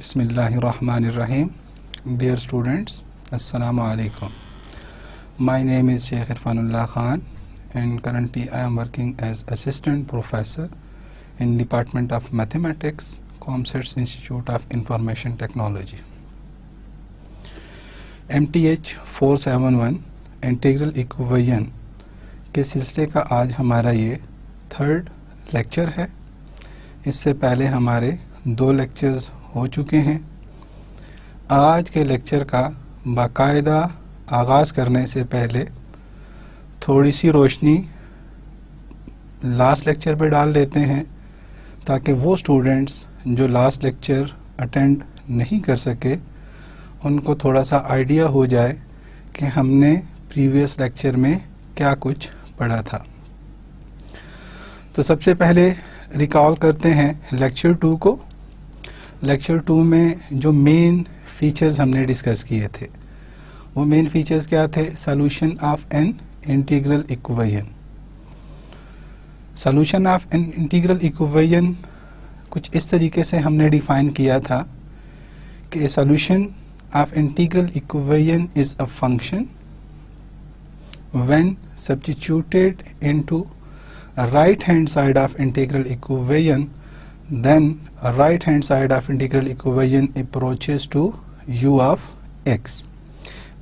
Bismillahirrahmanirrahim. Dear students, Assalamu alaikum. My name is Sheikh Irfanullah Khan and currently I am working as Assistant Professor in Department of Mathematics, ComSets Institute of Information Technology. MTH 471 integral equation के सिलसिले का आज हमारा ये third lecture है। इससे पहले हमारे 2 लेक्चर्स हो चुके हैं। आज के लेक्चर का बाकायदा आगाज़ करने से पहले थोड़ी सी रोशनी लास्ट लेक्चर पे डाल देते हैं ताकि वो स्टूडेंट्स जो लास्ट लेक्चर अटेंड नहीं कर सके उनको थोड़ा सा आइडिया हो जाए कि हमने प्रीवियस लेक्चर में क्या कुछ पढ़ा था। तो सबसे पहले रिकॉल करते हैं लेक्चर 2 को। लेक्चर 2 में जो मेन फीचर्स हमने डिस्कस किए थे वो मेन फीचर्स क्या थे? Solution of an integral equation. Solution of an integral equation कुछ इस तरीके से हमने डिफाइन किया था कि solution of integral equation is a function when substituted into a right hand side of integral equation, then a right hand side of integral equation approaches to u of x.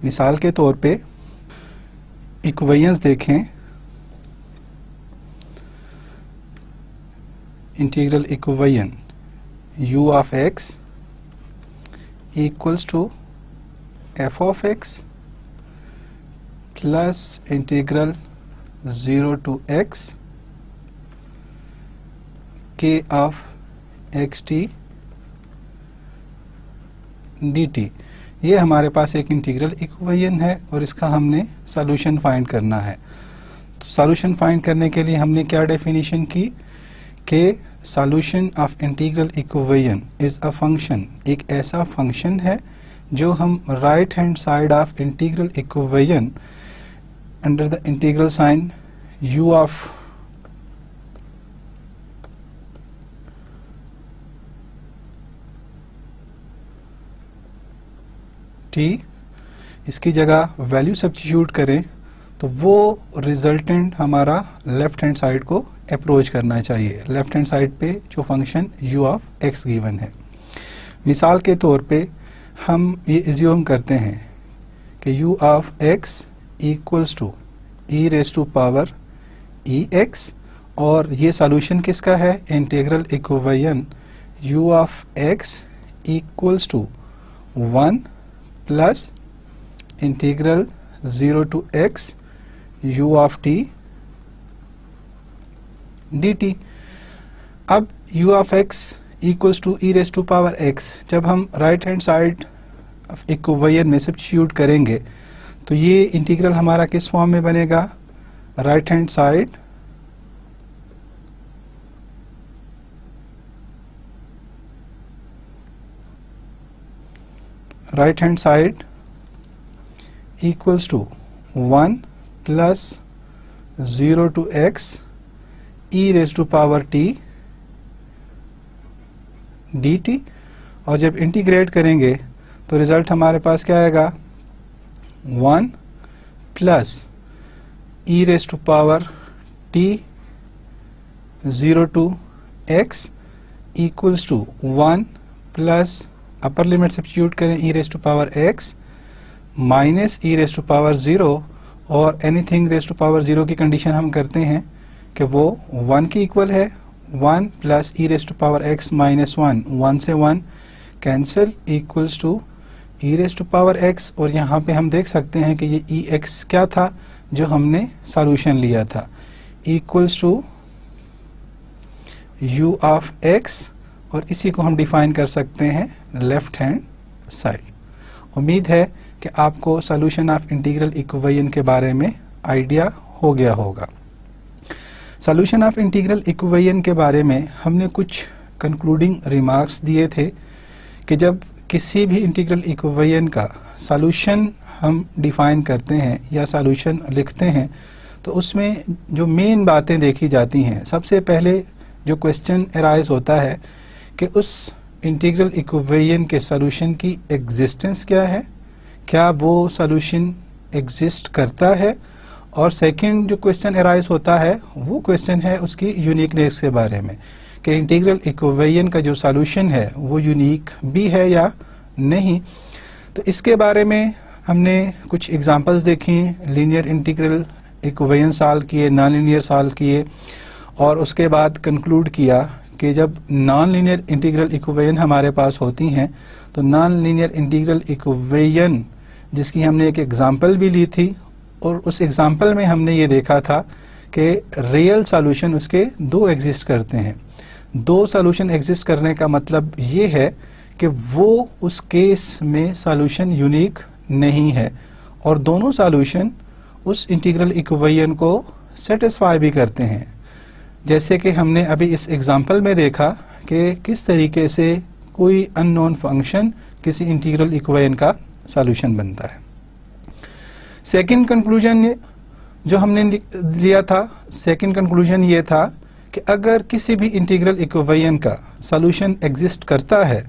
मिसाल के तौर पे equations देखें। Integral equation u of x equals to f of x plus integral 0 to x k of xt dt। ये हमारे पास एक integral equation है और इसका हमने सॉल्यूशन फाइंड करना है। तो सॉल्यूशन फाइंड करने के लिए हमने क्या डेफिनेशन की कि solution of integral equation is a function, एक ऐसा फंक्शन है जो हम right hand side of integral equation under the integral sign u of t इसकी जगह वैल्यू सब्स्टिट्यूट करें तो वो रिजल्टेंट हमारा लेफ्ट हैंड साइड को अप्रोच करना चाहिए। लेफ्ट हैंड साइड पे जो function u of x given है। मिसाल के तौर पे हम ये एज्यूम करते हैं कि u of x equals to e raise to power ex और ये सॉल्यूशन किसका है? Integral equation u of x equals to 1 plus integral 0 to x u of t dt। अब u of x equals to e raise to power x जब हम right hand side equation में substitute करेंगे तो ये integral हमारा किस form में बनेगा? Right hand side equals to 1 plus 0 to x e raise to power t dt। और जब इंटीग्रेट करेंगे तो रिजल्ट हमारे पास क्या आएगा? 1 plus e raise to power t 0 to x equals to 1 plus upper limit substitute करें e raise to power x minus e raise to power 0 और एनीथिंग रेज़ टू पावर 0 की कंडीशन हम करते हैं कि वो 1 की इक्वल है। 1 plus e raise to power x minus 1 से 1 cancel equals to e raise to power x और यहाँ पे हम देख सकते हैं कि ये ex क्या था जो हमने सॉल्यूशन लिया था, equals to u of x और इसी को हम डिफाइन कर सकते हैं लेफ्ट हैंड साइड। उम्मीद है कि आपको सॉल्यूशन ऑफ इंटीग्रल इक्वेशन के बारे में आइडिया हो गया होगा। सॉल्यूशन ऑफ इंटीग्रल इक्वेशन के बारे में हमने कुछ कंक्लूडिंग रिमार्क्स दिए थे कि जब किसी भी इंटीग्रल इक्वेशन का सॉल्यूशन हम डिफाइन करते हैं या सॉल्यूशन लिखते हैं तो उसमें जो मेन बातें देखी जाती हैं, सबसे पहले जो क्वेश्चन अराइज होता है कि उस इंटीग्रल इक्वेशन के सॉल्यूशन की एग्जिस्टेंस क्या है, क्या वो सॉल्यूशन एग्जिस्ट करता है, और सेकंड जो क्वेश्चन अराइज होता है वो क्वेश्चन है उसकी यूनिकनेस के बारे में कि इंटीग्रल इक्वेशन का जो सॉल्यूशन है वो यूनिक भी है या नहीं। तो इसके बारे में हमने कुछ एग्जांपल्स देखी, लीनियर इंटीग्रल इक्वेशन सॉल्व किए, नॉन लीनियर सॉल्व किए, और उसके बाद कंक्लूड किया कि जब नॉन लीनियर इंटीग्रल इक्वेशन हमारे पास होती हैं तो नॉन लीनियर इंटीग्रल इक्वेशन जिसकी हमने एक एग्जांपल भी ली थी, और उस एग्जांपल में हमने ये देखा था कि रियल सॉल्यूशन उसके दो एग्जिस्ट करते हैं। दो सॉल्यूशन एग्जिस्ट करने का मतलब ये है कि वो उस केस में सॉल्यूशन यूनिक नहीं है, और दोनों सॉल्यूशन उस इंटीग्रल इक्वेशन को सेटिस्फाई भी करते हैं। जैसे कि हमने अभी इस एग्जांपल में देखा कि किस तरीके से कोई अननोन फंक्शन किसी इंटीग्रल इक्वेशन का सॉल्यूशन बनता है। सेकंड कंक्लूजन जो हमने लिया था, सेकंड कंक्लूजन ये था कि अगर किसी भी इंटीग्रल इक्वेशन का सॉल्यूशन एग्जिस्ट करता है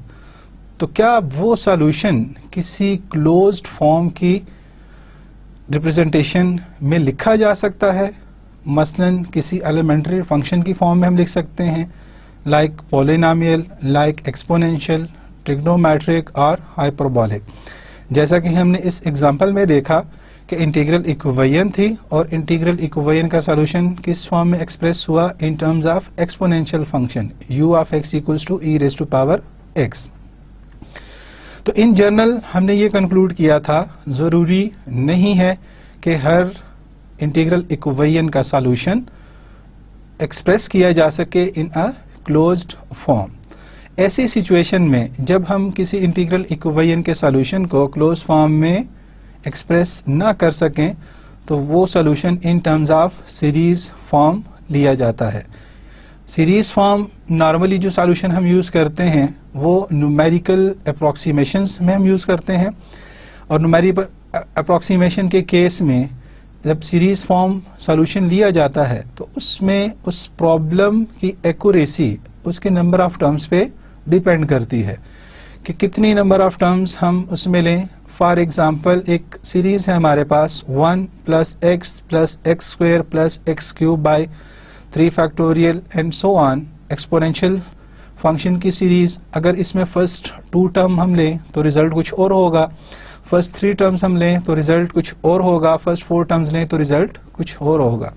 तो क्या वो सॉल्यूशन किसी क्लोज्ड फॉर्म की रिप्रेजेंटेशन में लिखा जा सकता है। मसलन किसी एलिमेंट्री फंक्शन की फॉर्म में हम लिख सकते हैं, like polynomial, like exponential, trigonometric और हाइपरबोलिक। जैसा कि हमने इस एग्जांपल में देखा कि इंटीग्रल इक्वेशन थी और इंटीग्रल इक्वेशन का सॉल्यूशन किस फॉर्म में एक्सप्रेस हुआ, in terms of exponential function u of x equals to e raise to power x। तो इन जनरल हमने ये कंक्लूड किया था जरूरी नहीं है कि हर इंटीग्रल इक्वेशन का सॉल्यूशन एक्सप्रेस किया जा सके इन अ क्लोज्ड फॉर्म। ऐसी सिचुएशन में जब हम किसी इंटीग्रल इक्वेशन के सॉल्यूशन को क्लोज्ड फॉर्म में एक्सप्रेस ना कर सकें तो वो solution in terms of series form लिया जाता है। सीरीज फॉर्म नॉर्मली जो सॉल्यूशन हम यूज करते हैं वो न्यूमेरिकल अप्रोक्सीमेशंस में हम यूज करते हैं, और न्यूमेरिकल अप्रोक्सीमेशन के केस में जब सीरीज फॉर्म सॉल्यूशन लिया जाता है तो उसमें उस प्रॉब्लम की एक्यूरेसी उसके नंबर ऑफ टर्म्स पे डिपेंड करती है कि कितनी नंबर ऑफ टर्म्स हम उसमें लें। फॉर एग्जाम्पल एक सीरीज है हमारे पास 1 + x square + x cube by 3 factorial and so on, exponential function की सीरीज। अगर इसमें फर्स्ट 2 टर्म हम लें तो रिजल्ट कुछ और होगा, फर्स्ट 3 टर्म्स हम लें तो रिजल्ट कुछ और होगा, फर्स्ट 4 टर्म्स लें तो रिजल्ट कुछ और होगा।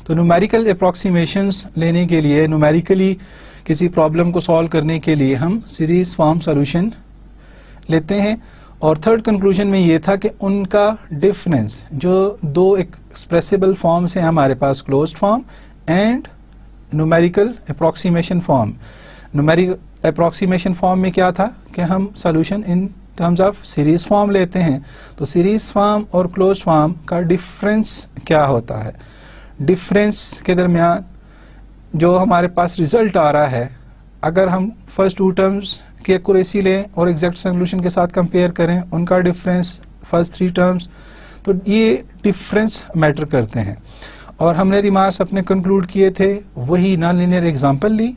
तो न्यूमेरिकल अप्रोक्सीमेशंस लेने के लिए, न्यूमेरिकली किसी प्रॉब्लम को सॉल्व करने के लिए हम सीरीज फॉर्म सॉल्यूशन लेते हैं। और थर्ड कंक्लूजन में ये था कि उनका डिफरेंस जो दो एक्सप्रेसिबल फॉर्म्स हैं हमारे पास, closed form and numerical approximation form. Numerical approximation form में क्या था कि हम solution in terms of series form लेते हैं। तो सीरीज फॉर्म और क्लोज्ड फॉर्म का डिफरेंस क्या होता है, डिफरेंस के दरमियान जो हमारे पास रिजल्ट आ रहा है, अगर हम फर्स्ट 2 टर्म्स की एक्यूरेसी लें और एग्जैक्ट सॉल्यूशन के साथ कंपेयर करें, उनका डिफरेंस फर्स्ट 3 टर्म्स, तो ये डिफरेंस मैटर करते हैं। और हमने रिमार्क्स अपने कंक्लूड किए थे, वही नॉन लीनियर एग्जांपल ली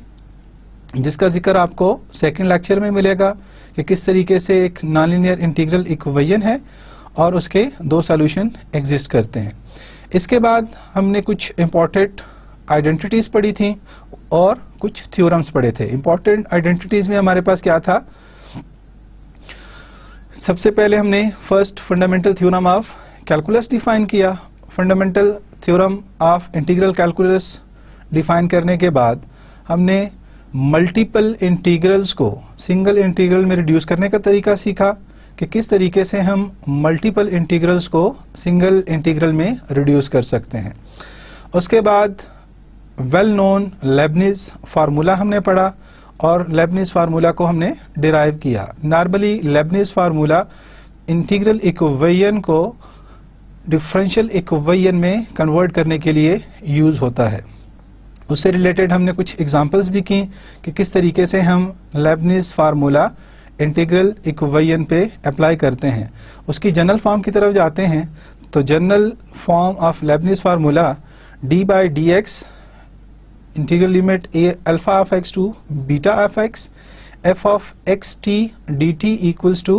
जिसका जिक्र आपको सेकंड लेक्चर में मिलेगा कि किस तरीके से एक नॉन लीनियर इंटीग्रल इक्वेशन है और उसके 2 सॉल्यूशन एग्जिस्ट करते हैं। इसके बाद हमने कुछ इंपॉर्टेंट आइडेंटिटीज पढ़ी थी और कुछ थ्योरम्स पढ़े थे। इंपॉर्टेंट आइडेंटिटीज में हमारे पास क्या था, सबसे पहले हमने first fundamental theorem of calculus define किया। Fundamental theorem of integral calculus define करने के बाद हमने मल्टीपल इंटीग्रल्स को सिंगल इंटीग्रल में रिड्यूस करने का तरीका सीखा कि किस तरीके से हम मल्टीपल इंटीग्रल्स को सिंगल इंटीग्रल में रिड्यूस कर सकते हैं। उसके बाद वेल नोन लेबनिज फार्मूला हमने पढ़ा और लेबनिज फार्मूला को हमने डिराइव किया। Normally Lebanese formula integral equation को डिफरेंशियल इक्वेशन में कन्वर्ट करने के लिए यूज होता है। उससे रिलेटेड हमने कुछ एग्जांपल्स भी की कि किस तरीके से हम लेबनिज फार्मूला इंटीग्रल इक्वेशन पे अप्लाई करते हैं। उसकी जनरल फॉर्म की तरफ जाते हैं तो general form of Leibniz formula d/dx integral limit a alpha of x to beta of x f of x t dt equals to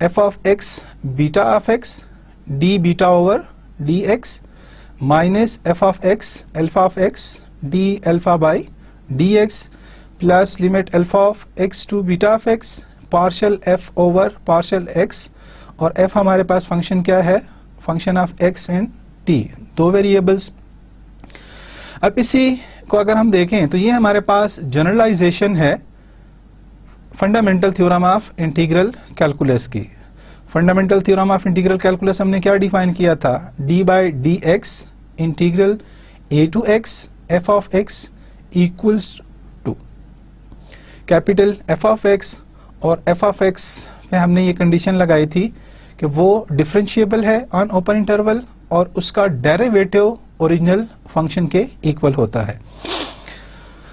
f of x beta of x d beta over dx minus f of x alpha of x d alpha by dx plus limit alpha of x to beta of x partial f over partial x, और f हमारे पास function क्या है, function of x and t, दो variables. अब इसी को अगर हम देखें तो ये हमारे पास जनरलाइजेशन है fundamental theorem of integral calculus की। Fundamental theorem of integral calculus हमने क्या डिफाइन किया था, d by D X integral a to x f of x equals to capital f of x, और f ऑफ x में हमने ये condition लगाई थी कि वो डिफरेंशिएबल है ऑन ओपन इंटरवल और उसका डेरिवेटिव ओरिजिनल फंक्शन के इक्वल होता है।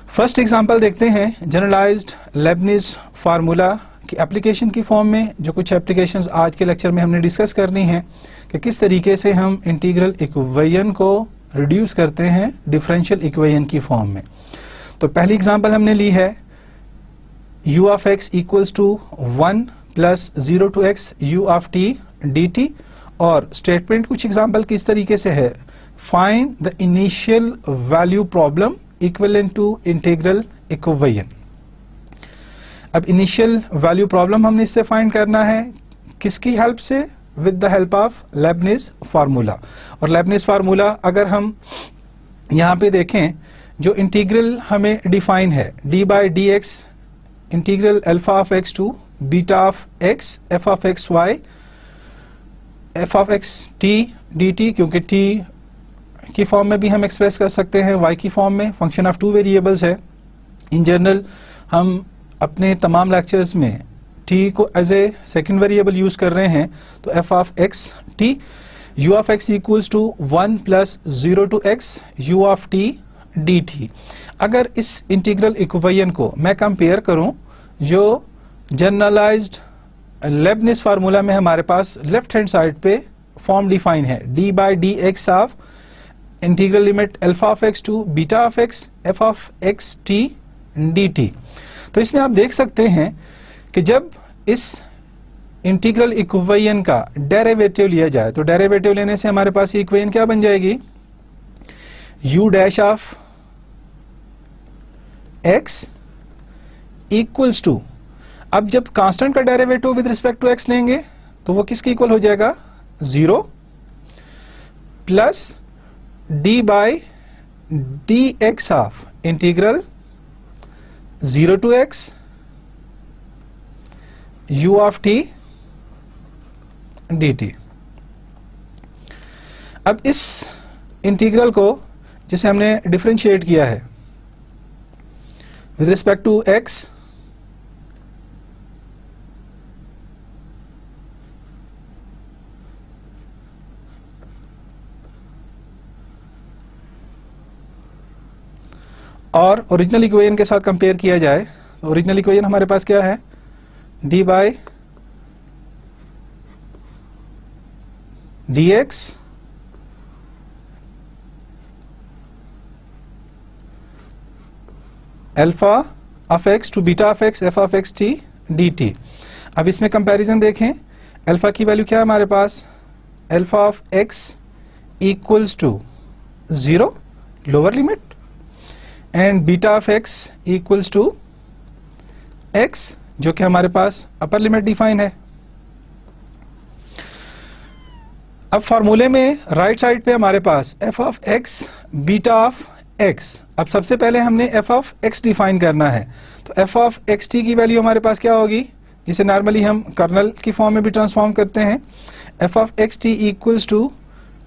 फर्स्ट एग्जांपल देखते हैं जनरलाइज्ड लेबनिज फार्मूला की एप्लीकेशन की फॉर्म में, जो कुछ एप्लीकेशंस आज के लेक्चर में हमने डिस्कस करनी है कि किस तरीके से हम इंटीग्रल इक्वेशन को रिड्यूस करते हैं डिफरेंशियल इक्वेशन की फॉर्म में। तो पहली एग्जांपल हमने ली है u of x equals to 1 plus 0 to x u of t dt, और स्टेटमेंट कुछ एग्जांपल किस तरीके से है, find the initial value problem equivalent to integral equation. अब इनिशियल वैल्यू प्रॉब्लम हमने इससे फाइंड करना है, किसकी हेल्प से, with the help of Leibniz formula. और लेबनिज फार्मूला अगर हम यहाँ पे देखें, जो इंटीग्रल हमें डिफाइन है d by D X integral alpha of X to beta of X F of X Y F of x T D T, क्योंकि t की फॉर्म में भी हम एक्सप्रेस कर सकते हैं, y की फॉर्म में, फंक्शन ऑफ टू वेरिएबल्स है। इन जनरल हम अपने तमाम लेक्चर्स में t को as a second variable use कर रहे हैं, तो f of x T u of x equals to 1 plus 0 to x u of t dt। अगर इस इंटीग्रल इक्वेशन को मैं कंपेयर करूं जो जनरलाइज्ड लेबनिज फार्मूला में हमारे पास लेफ्ट हैंड साइड पे फॉर्म डिफाइन है, d by D x of integral limit alpha of X to beta of X F of x T D T. तो इसमें आप देख सकते हैं कि जब इस इंटीग्रल इक्वेशन का डेरिवेटिव लिया जाए, तो डेरिवेटिव लेने से हमारे पास इक्वेशन क्या बन जाएगी, u dash of x equals to, अब जब कांस्टेंट का derivative with respect to x लेंगे तो वो किसके इक्वल हो जाएगा, 0 plus d by D x of integral 0 to x u of t dt। अब इस इंटीग्रल को जिसे हमने डिफरेंशिएट किया है विद रिस्पेक्ट टू x, और ओरिजिनल इक्वेशन के साथ कंपेयर किया जाए, तो ओरिजिनल इक्वेशन हमारे पास क्या है, d by D X alpha of X to beta of X F of x T D T. अब इसमें कंपैरिजन देखें, अल्फा की वैल्यू क्या है हमारे पास, alpha of x equals to 0 lower limit and beta of x equals to X, जो कि हमारे पास अपर लिमिट डिफाइन है। अब फॉर्मूले में राइट साइड पे हमारे पास F of X beta of X. अब सबसे पहले हमने एफ ऑफ एक्स डिफाइन करना है, तो एफ ऑफ एक्स टी की वैल्यू हमारे पास क्या होगी, जिसे नॉर्मली हम कर्नल की फॉर्म में भी ट्रांसफॉर्म करते हैं, F of x T equals to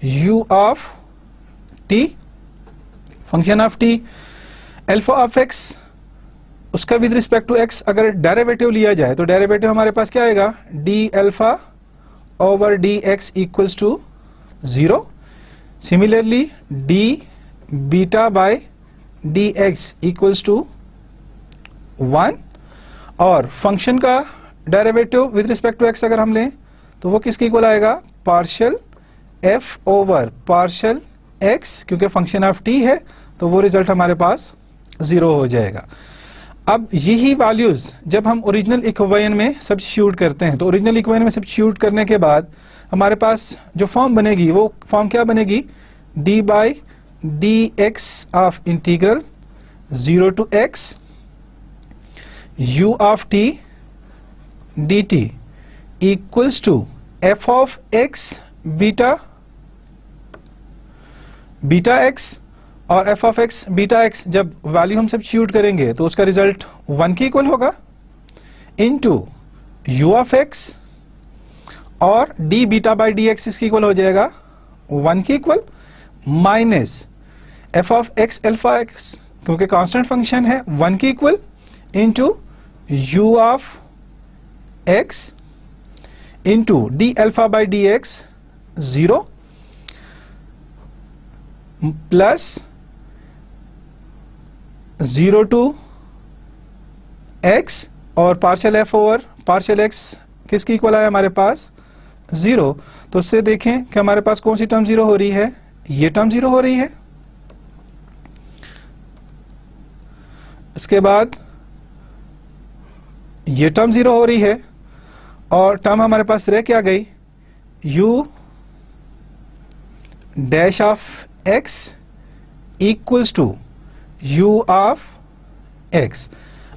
U of T function of T, alpha of X उसका विद रिस्पेक्ट टू एक्स अगर डेरिवेटिव लिया जाए तो डेरिवेटिव हमारे पास क्या आएगा, D alpha over D X equals to 0। Similarly D beta by D X equals to 1, और फंक्शन का derivative with respect to X अगर हम लें तो वो किसके इक्वल आएगा, partial F over partial x, क्योंकि फंक्शन ऑफ टी है तो वो रिजल्ट हमारे पास 0 हो जाएगा। अब यही वैल्यूज जब हम ओरिजिनल इक्वेशन में सब्स्टिट्यूट करते हैं, तो ओरिजिनल इक्वेशन में सब्स्टिट्यूट करने के बाद हमारे पास जो फॉर्म बनेगी वो फॉर्म क्या बनेगी, D by D x of integral 0 to x u of t dt equals to f of x beta x, और f of x beta x जब वैल्यू हम सब्स्टिट्यूट करेंगे तो उसका रिजल्ट 1 के इक्वल होगा, इनटू u of x, और d beta by D X इसके इक्वल हो जाएगा 1 के equal, minus f of x alpha x क्योंकि कांस्टेंट फंक्शन है 1 के equal, into u of x into D alpha by D X 0 plus 0 to x, और partial f over partial x किसकी equal आया हमारे पास 0। तो उससे देखें कि हमारे पास कौन सी टर्म 0 हो रही है, ये टर्म 0 हो रही है। इसके बाद ये टर्म 0 हो रही है, और टर्म हमारे पास रह क्या गई, u dash of x equals to u of x।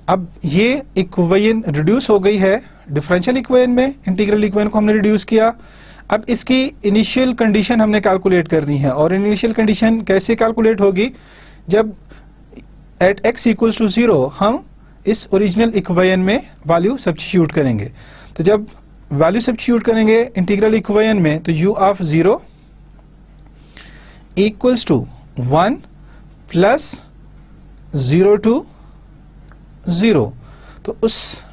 अब ये इक्वेशन रिड्यूस हो गई है डिफरेंशियल इक्वेशन में, इंटीग्रल इक्वेशन को हमने रिड्यूस किया। अब इसकी इनिशियल कंडीशन हमने कैलकुलेट करनी है, और इनिशियल कंडीशन कैसे कैलकुलेट होगी, जब एट x इक्वल्स टू 0 हम इस ओरिजिनल इक्वेशन में वैल्यू सब्स्टिट्यूट करेंगे। तो जब वैल्यू सब्स्टिट्यूट करेंगे इंटीग्रल इक्वेशन में, तो u of 0 equals to 1 plus 0 to 0, तो उस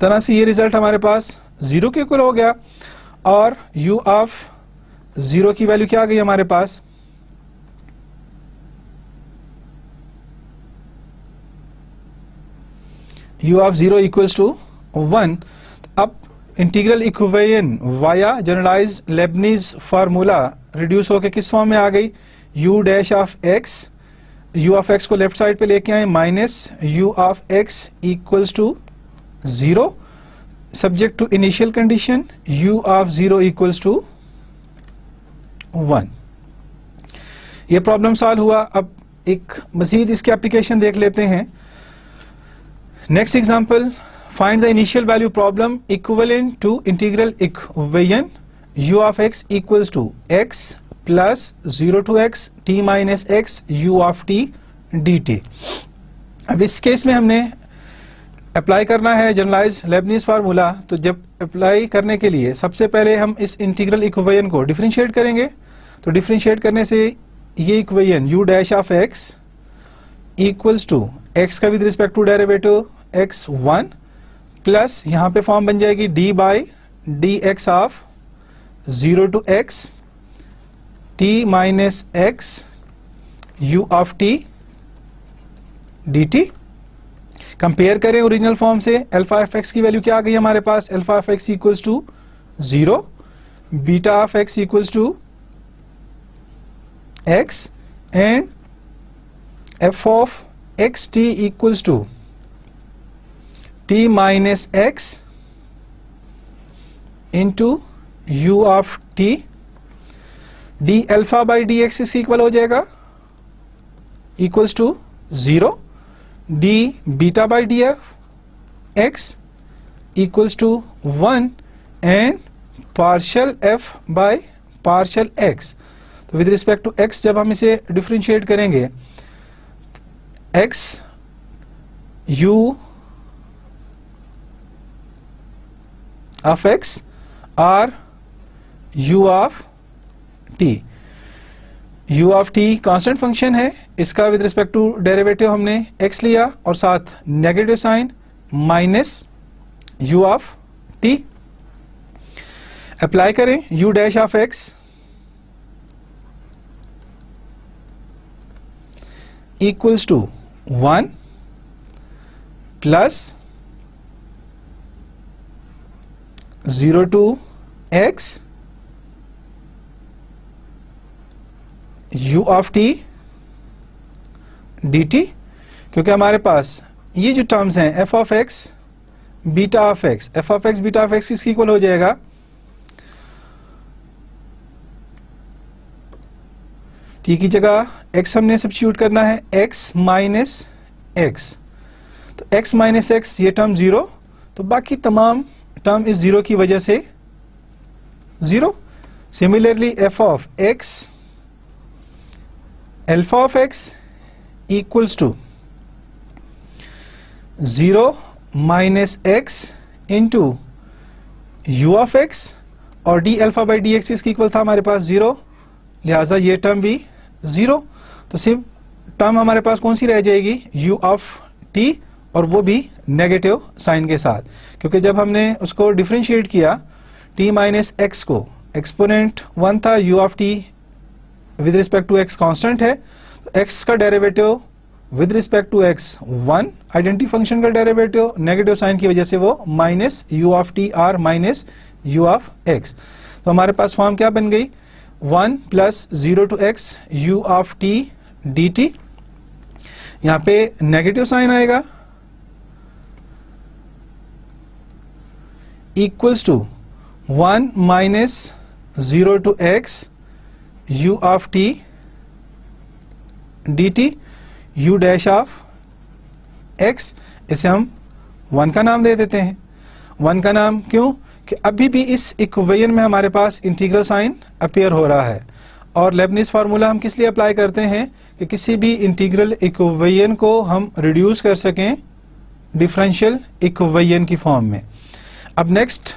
तरह से ये रिजल्ट हमारे पास 0 के इक्वल हो गया, और u ऑफ 0 की वैल्यू क्या आ गई हमारे पास, u ऑफ 0 इक्वल्स टू 1। अब integral equation via generalized Leibniz formula reduce होकर किस फॉर्म में आ गई, u dash of x, u of x को लेफ्ट साइड पे लेके आए, minus u of x equals to 0 subject to initial condition u of 0 equals to 1। ये प्रॉब्लम सॉल्व हुआ। अब एक मजीद इसकी एप्लीकेशन देख लेते हैं। Next example, find the initial value problem equivalent to integral equation u of x equals to x plus 0 to x t minus x u of t dt। अब इस केस में हमने अप्लाई करना है जनरलाइज लेबनीज फार्मूला। तो जब apply करने के लिए सबसे पहले हम इस इंटीग्रल इक्वेशन को डिफरेंशिएट करेंगे। तो डिफरेंशिएट करने से ये equation u dash of x equals to x का with respect to derivative x1 plus यहाँ पे फॉर्म बन जाएगी d by D x of 0 to x t minus x u of t dt। Compare करें original form से, alpha of x की value क्या आ गई हमारे पास, alpha of x equals to 0, beta of x equals to x, and f of x t equals to t minus x into u of t, d alpha by D X इसकी equal हो जाएगा equals to 0, d beta by D F X equals to 1, and partial f by partial x। तो with respect to x जब हम इसे differentiate करेंगे, x u of x और u of t। u of t constant function है, इसका with respect to derivative हमने x लिया और साथ negative sign minus u of t। Apply करें u dash of x equals to 1 plus 0 to x u of t dt, क्योंकि हमारे पास ये जो टर्म्स हैं F of X beta of X, F of X beta of X किसकी equal हो जाएगा, टी की जगह x हमने सब्स्टिट्यूट करना है, x माइनस एक्स, तो x माइनस एक्स ये टर्म जीरो, तो बाकी तमाम टर्म इस जीरो की वजह से zero. Similarly F of X alpha of x equals to zero minus X into U of X, और D alpha by D X इसकी इक्वल था हमारे पास जीरो, लिहाजा ये टर्म भी जीरो। तो सिर्फ टर्म हमारे पास कौन सी रह जाएगी, u ऑफ t, और वो भी नेगेटिव साइन के साथ, क्योंकि जब हमने उसको डिफरेंशिएट किया t माइनस एक्स को, एक्सपोनेंट 1 था, u of t with respect to x constant है, तो x का derivative with respect to x 1, identity function का डेरिवेटिव नेगेटिव साइन की वजह से वो minus u of t r minus u of x। तो हमारे पास फॉर्म क्या बन गई, 1 plus 0 to x u of t dt, यहां पे नेगेटिव साइन आएगा, equals to 1 minus 0 to x u of t dt u dash of x, इसे हम 1 का नाम दे देते हैं। 1 का नाम क्यों, कि अभी भी इस इक्वेशन में हमारे पास इंटीग्रल साइन अपीयर हो रहा है, और लेबनिज फार्मूला हम किस लिए अप्लाई करते हैं कि किसी भी इंटीग्रल इक्वेशन को हम रिड्यूस कर सकें डिफरेंशियल इक्वेशन की फॉर्म में। अब नेक्स्ट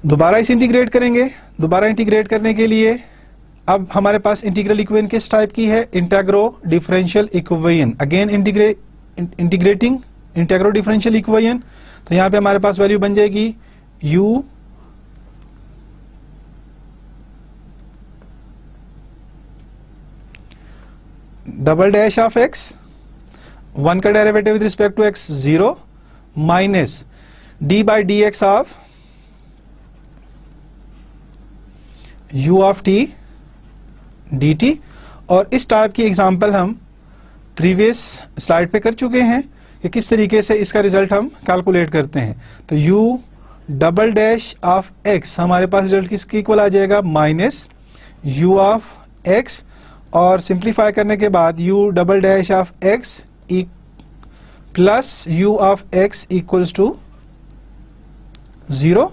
दोबारा इसे इंटीग्रेट करेंगे। दोबारा इंटीग्रेट करने के लिए अब हमारे पास इंटीग्रल इक्वेशन किस टाइप की है, integro differential equation, again integrating integro differential equation. तो यहां पे हमारे पास वैल्यू बन जाएगी u double dash of x, 1 का derivative with respect to x 0, minus d by D x of u of t dt। और इस टाइप की एग्जांपल हम प्रीवियस स्लाइड पे कर चुके हैं कि किस तरीके से इसका रिजल्ट हम कैलकुलेट करते हैं। तो u double dash of x हमारे पास रिजल्ट किसके इक्वल आ जाएगा, माइनस u ऑफ x, और सिंप्लीफाई करने के बाद u double dash of x plus u of x equals to 0।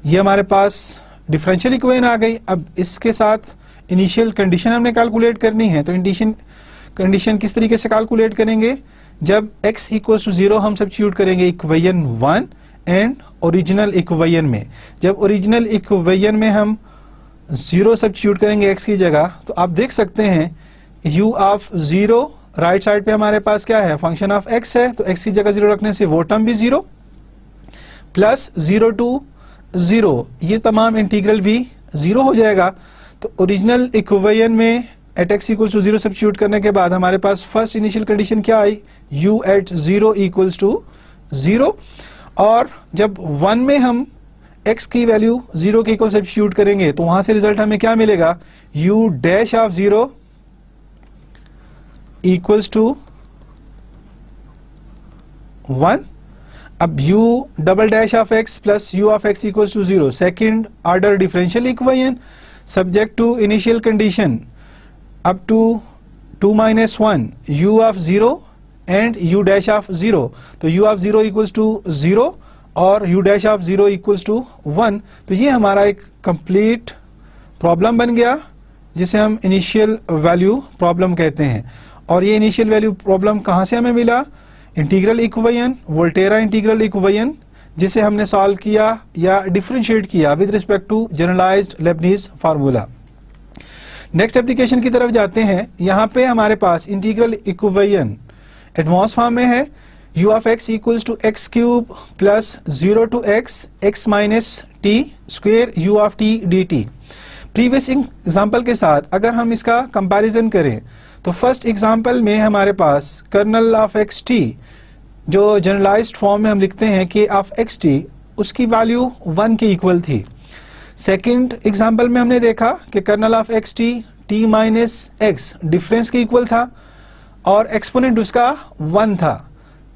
ये हमारे पास डिफरेंशियल इक्वेशन आ गई। अब इसके साथ इनिशियल कंडीशन हमने कैलकुलेट करनी है। तो इनिशियल कंडीशन किस तरीके से कैलकुलेट करेंगे, जब x इक्वल्स टू 0 हम सब्स्टिट्यूट करेंगे इक्वेशन 1 एंड ओरिजिनल इक्वेशन में। जब ओरिजिनल इक्वेशन में हम 0 सब्स्टिट्यूट करेंगे x की जगह, तो आप देख सकते हैं u ऑफ 0 राइट साइड पे हमारे पास क्या है, फंक्शन ऑफ x है, तो x की जगह 0 रखने से वो टर्म भी 0, प्लस 0 टू 0 ये तमाम इंटीग्रल भी 0 हो जाएगा। तो ओरिजिनल इक्वेशन में at x equals to 0 substitute करने के बाद हमारे पास फर्स्ट इनिशियल कंडीशन क्या आई, u एट 0 इक्वल्स टू 0, और जब 1 में हम x की वैल्यू 0 के इक्वल सब्स्टिट्यूट करेंगे तो वहां से रिजल्ट हमें क्या मिलेगा, u dash of 0 equals to 1। अब u double dash of x plus u of x equals to 0, second order differential equation subject to initial condition up to 2 minus 1 u of 0 and u dash of 0। तो u of 0 equals to 0 और u dash of 0 equals to 1। तो ये हमारा एक complete problem बन गया जिसे हम इनिशियल वैल्यू प्रॉब्लम कहते हैं। और ये इनिशियल वैल्यू प्रॉब्लम कहाँ से हमें मिला, integral equation, Volterra integral equation, जिसे हमने सॉल्व किया या डिफरेंशिएट किया with respect to generalised Leibniz formula. Next application की तरफ जाते हैं। यहां पे हमारे पास इंटीग्रल इक्वेशन एडवांस फॉर्म में है, u of x equals to x cube plus 0 to x minus t square u of t dt। Previous example के साथ अगर हम इसका कंपैरिजन करें तो फर्स्ट एग्जांपल में हमारे पास कर्नल ऑफ एक्स टी, जो जनरलाइज्ड फॉर्म में हम लिखते हैं k ऑफ एक्स टी, उसकी वैल्यू 1 के इक्वल थी। सेकेंड एग्जाम्पल में हमने देखा कि kernel of x t t minus x difference के इक्वल था और एक्सपोनेंट उसका 1 था।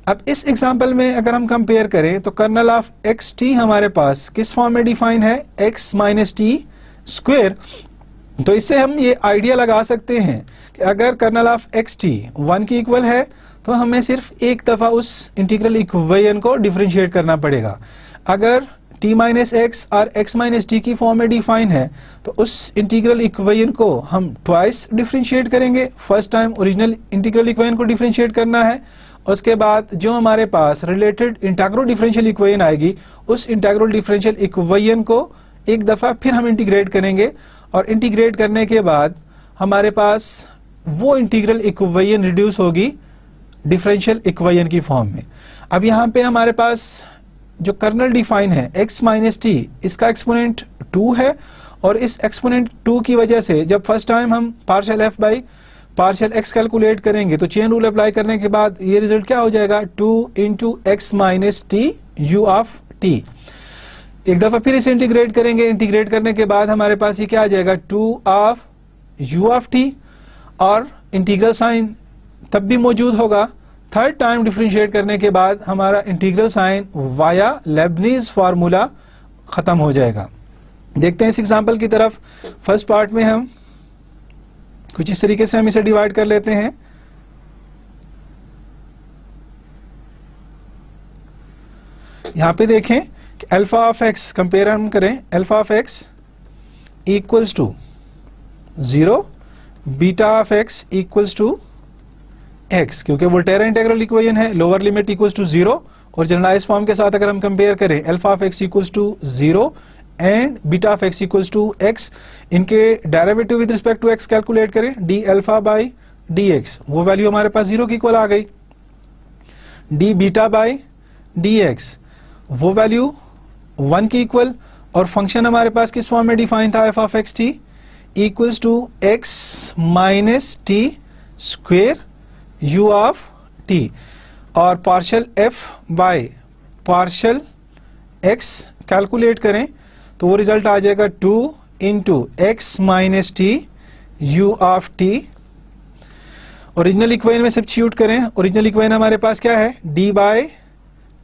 अब इस एग्जांपल में अगर हम कंपेयर करें तो कर्नल ऑफ एक्स टी हमारे पास किस फॉर्म में डिफाइन है, x माइनस टी स्क्वेयर। तो इससे हम ये आइडिया लगा सकते हैं कि अगर कर्नल ऑफ एक्स टी 1 की इक्वल है तो हमें सिर्फ एक दफा उस इंटीग्रल इक्वेशन को डिफरेंशिएट करना पड़ेगा। अगर t माइनस एक्स और x माइनस टी की फॉर्म में डिफाइन है तो उस इंटीग्रल इक्वेशन को हम ट्वाइस डिफरेंशिएट करेंगे। First time original integral equation को डिफरेंशिएट करना है, उसके बाद जो हमारे पास रिलेटेड इंटीग्रल डिफरेंशियल इक्वेशन आएगी उस इंटीग्रल डिफरेंशियल इक्वेशन को एक दफा फिर हम इंटीग्रेट करेंगे और इंटीग्रेट करने के बाद हमारे पास वो इंटीग्रल इक्वेशन रिड्यूस होगी डिफरेंशियल इक्वेशन की फॉर्म में। अब यहाँ पे हमारे पास जो कर्नल डिफाइन है x माइनस टी, इसका एक्सपोनेंट 2 है और इस एक्सपोनेंट 2 की वजह से जब फर्स्ट टाइम हम partial f by partial x calculate करेंगे तो चेन रूल अप्लाई करने के बाद ये रिजल्ट क्या हो जाएगा, 2 into x minus t u of t। एक दफा फिर इसे इंटीग्रेट करेंगे, इंटीग्रेट करने के बाद हमारे पास ये क्या आ जाएगा, 2 ऑफ u ऑफ t और इंटीग्रल साइन तब भी मौजूद होगा। थर्ड टाइम डिफरेंशिएट करने के बाद हमारा integral sign via Leibniz formula खत्म हो जाएगा। देखते हैं इस एग्जांपल की तरफ। फर्स्ट पार्ट में हम कुछ इस तरीके से हम इसे डिवाइड कर लेते हैं। यहां पे देखें कि अल्फा ऑफ एक्स कंपेयर हम करें, alpha of x equals to 0, beta of x equals to x, क्योंकि वोल्टेरा इंटीग्रल इक्वेशन है, लोअर लिमिट इक्वल्स टू 0 और जनरलाइज फॉर्म के साथ अगर हम कंपेयर करें alpha of x equals to 0 and beta of x equals to x, इनके derivative with respect to x calculate करें, d अल्फा बाई dx, वो वैल्यू हमारे पास 0 की इक्वल आ गई। d बीटा बाई dx, वो वैल्यू 1 की इक्वल और फंक्शन हमारे पास किस फॉर्म में डिफाइन था, f of x t equals to x minus t square u of t और partial f by partial x calculate करें तो वो रिजल्ट आ जाएगा 2 into x minus t u of t। Original equation में substitute करें, original equation हमारे पास क्या है, d by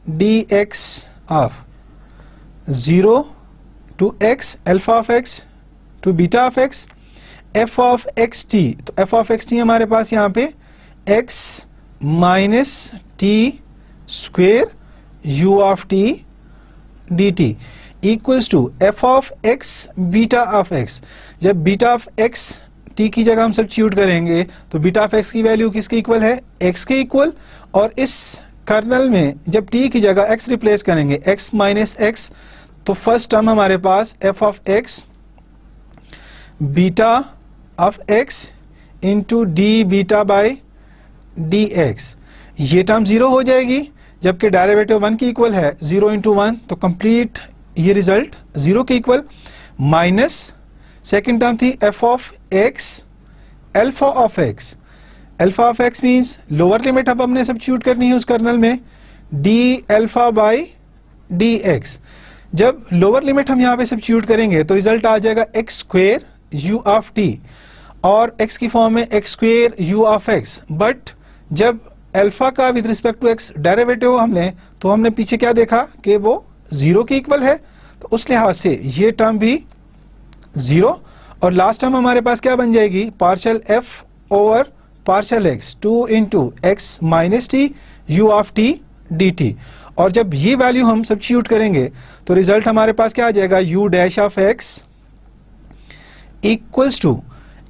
D x of 0 to x alpha of x to beta of x f of x t, तो f of x t हमारे पास यहाँ पे x minus t square u of t dt equals to f of x beta of x। जब beta of x t की जगह हम substitute करेंगे तो बीटा ऑफ x की वैल्यू किसके इक्वल है, x के इक्वल, और इस कर्नल में जब t की जगह x रिप्लेस करेंगे x माइनस x, तो फर्स्ट टर्म हमारे पास f of x beta of x into d beta by dx, ये टर्म 0 हो जाएगी, जबकि डेरिवेटिव 1 की इक्वल है, 0 इंटू 1 तो कंप्लीट ये रिजल्ट 0 के इक्वल, माइनस सेकेंड टर्म थी f of x alpha of x, alpha of x means lower limit अब हमने सब्स्टिट्यूट करनी है उस कर्नल में, d अल्फा बाई dx। जब लोअर लिमिट हम यहाँ पे सब्स्टिट्यूट करेंगे तो रिजल्ट आ जाएगा x square u of t और x की फॉर्म में x square u of x। But जब अल्फा का with respect to x derivative हमने तो हमने पीछे क्या देखा कि वो 0 के इक्वल है, तो उस लिहाज से ये टर्म भी 0 और लास्ट टर्म हमारे पास क्या बन जाएगी, partial f over partial x 2 into x minus t u of t dt। और जब ये वैल्यू हम सब्स्टिट्यूट करेंगे तो रिजल्ट हमारे पास क्या आ जाएगा, u dash of x equals to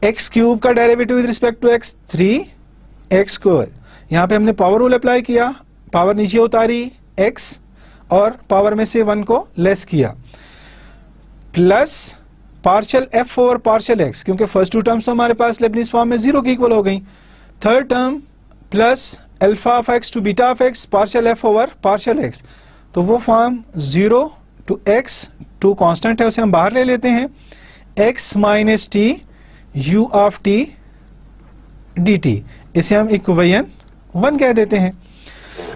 x cube का derivative with respect to x 3x square. यहाँ पे हमने पावर रूल अप्लाई किया, पावर नीचे उतारी x और पावर में से 1 को लेस किया, plus partial f over partial x, क्योंकि फर्स्ट टू टर्म्स तो हमारे पास लेबनीज फॉर्म में 0 की इक्वल हो गई, third term plus alpha of x to beta of x partial f over partial x, तो वो फॉर्म 0 टू x, 2 कांस्टेंट है उसे हम बाहर ले लेते हैं, x minus t u of t dt, इसे हम इक्वेशन 1 कह देते हैं।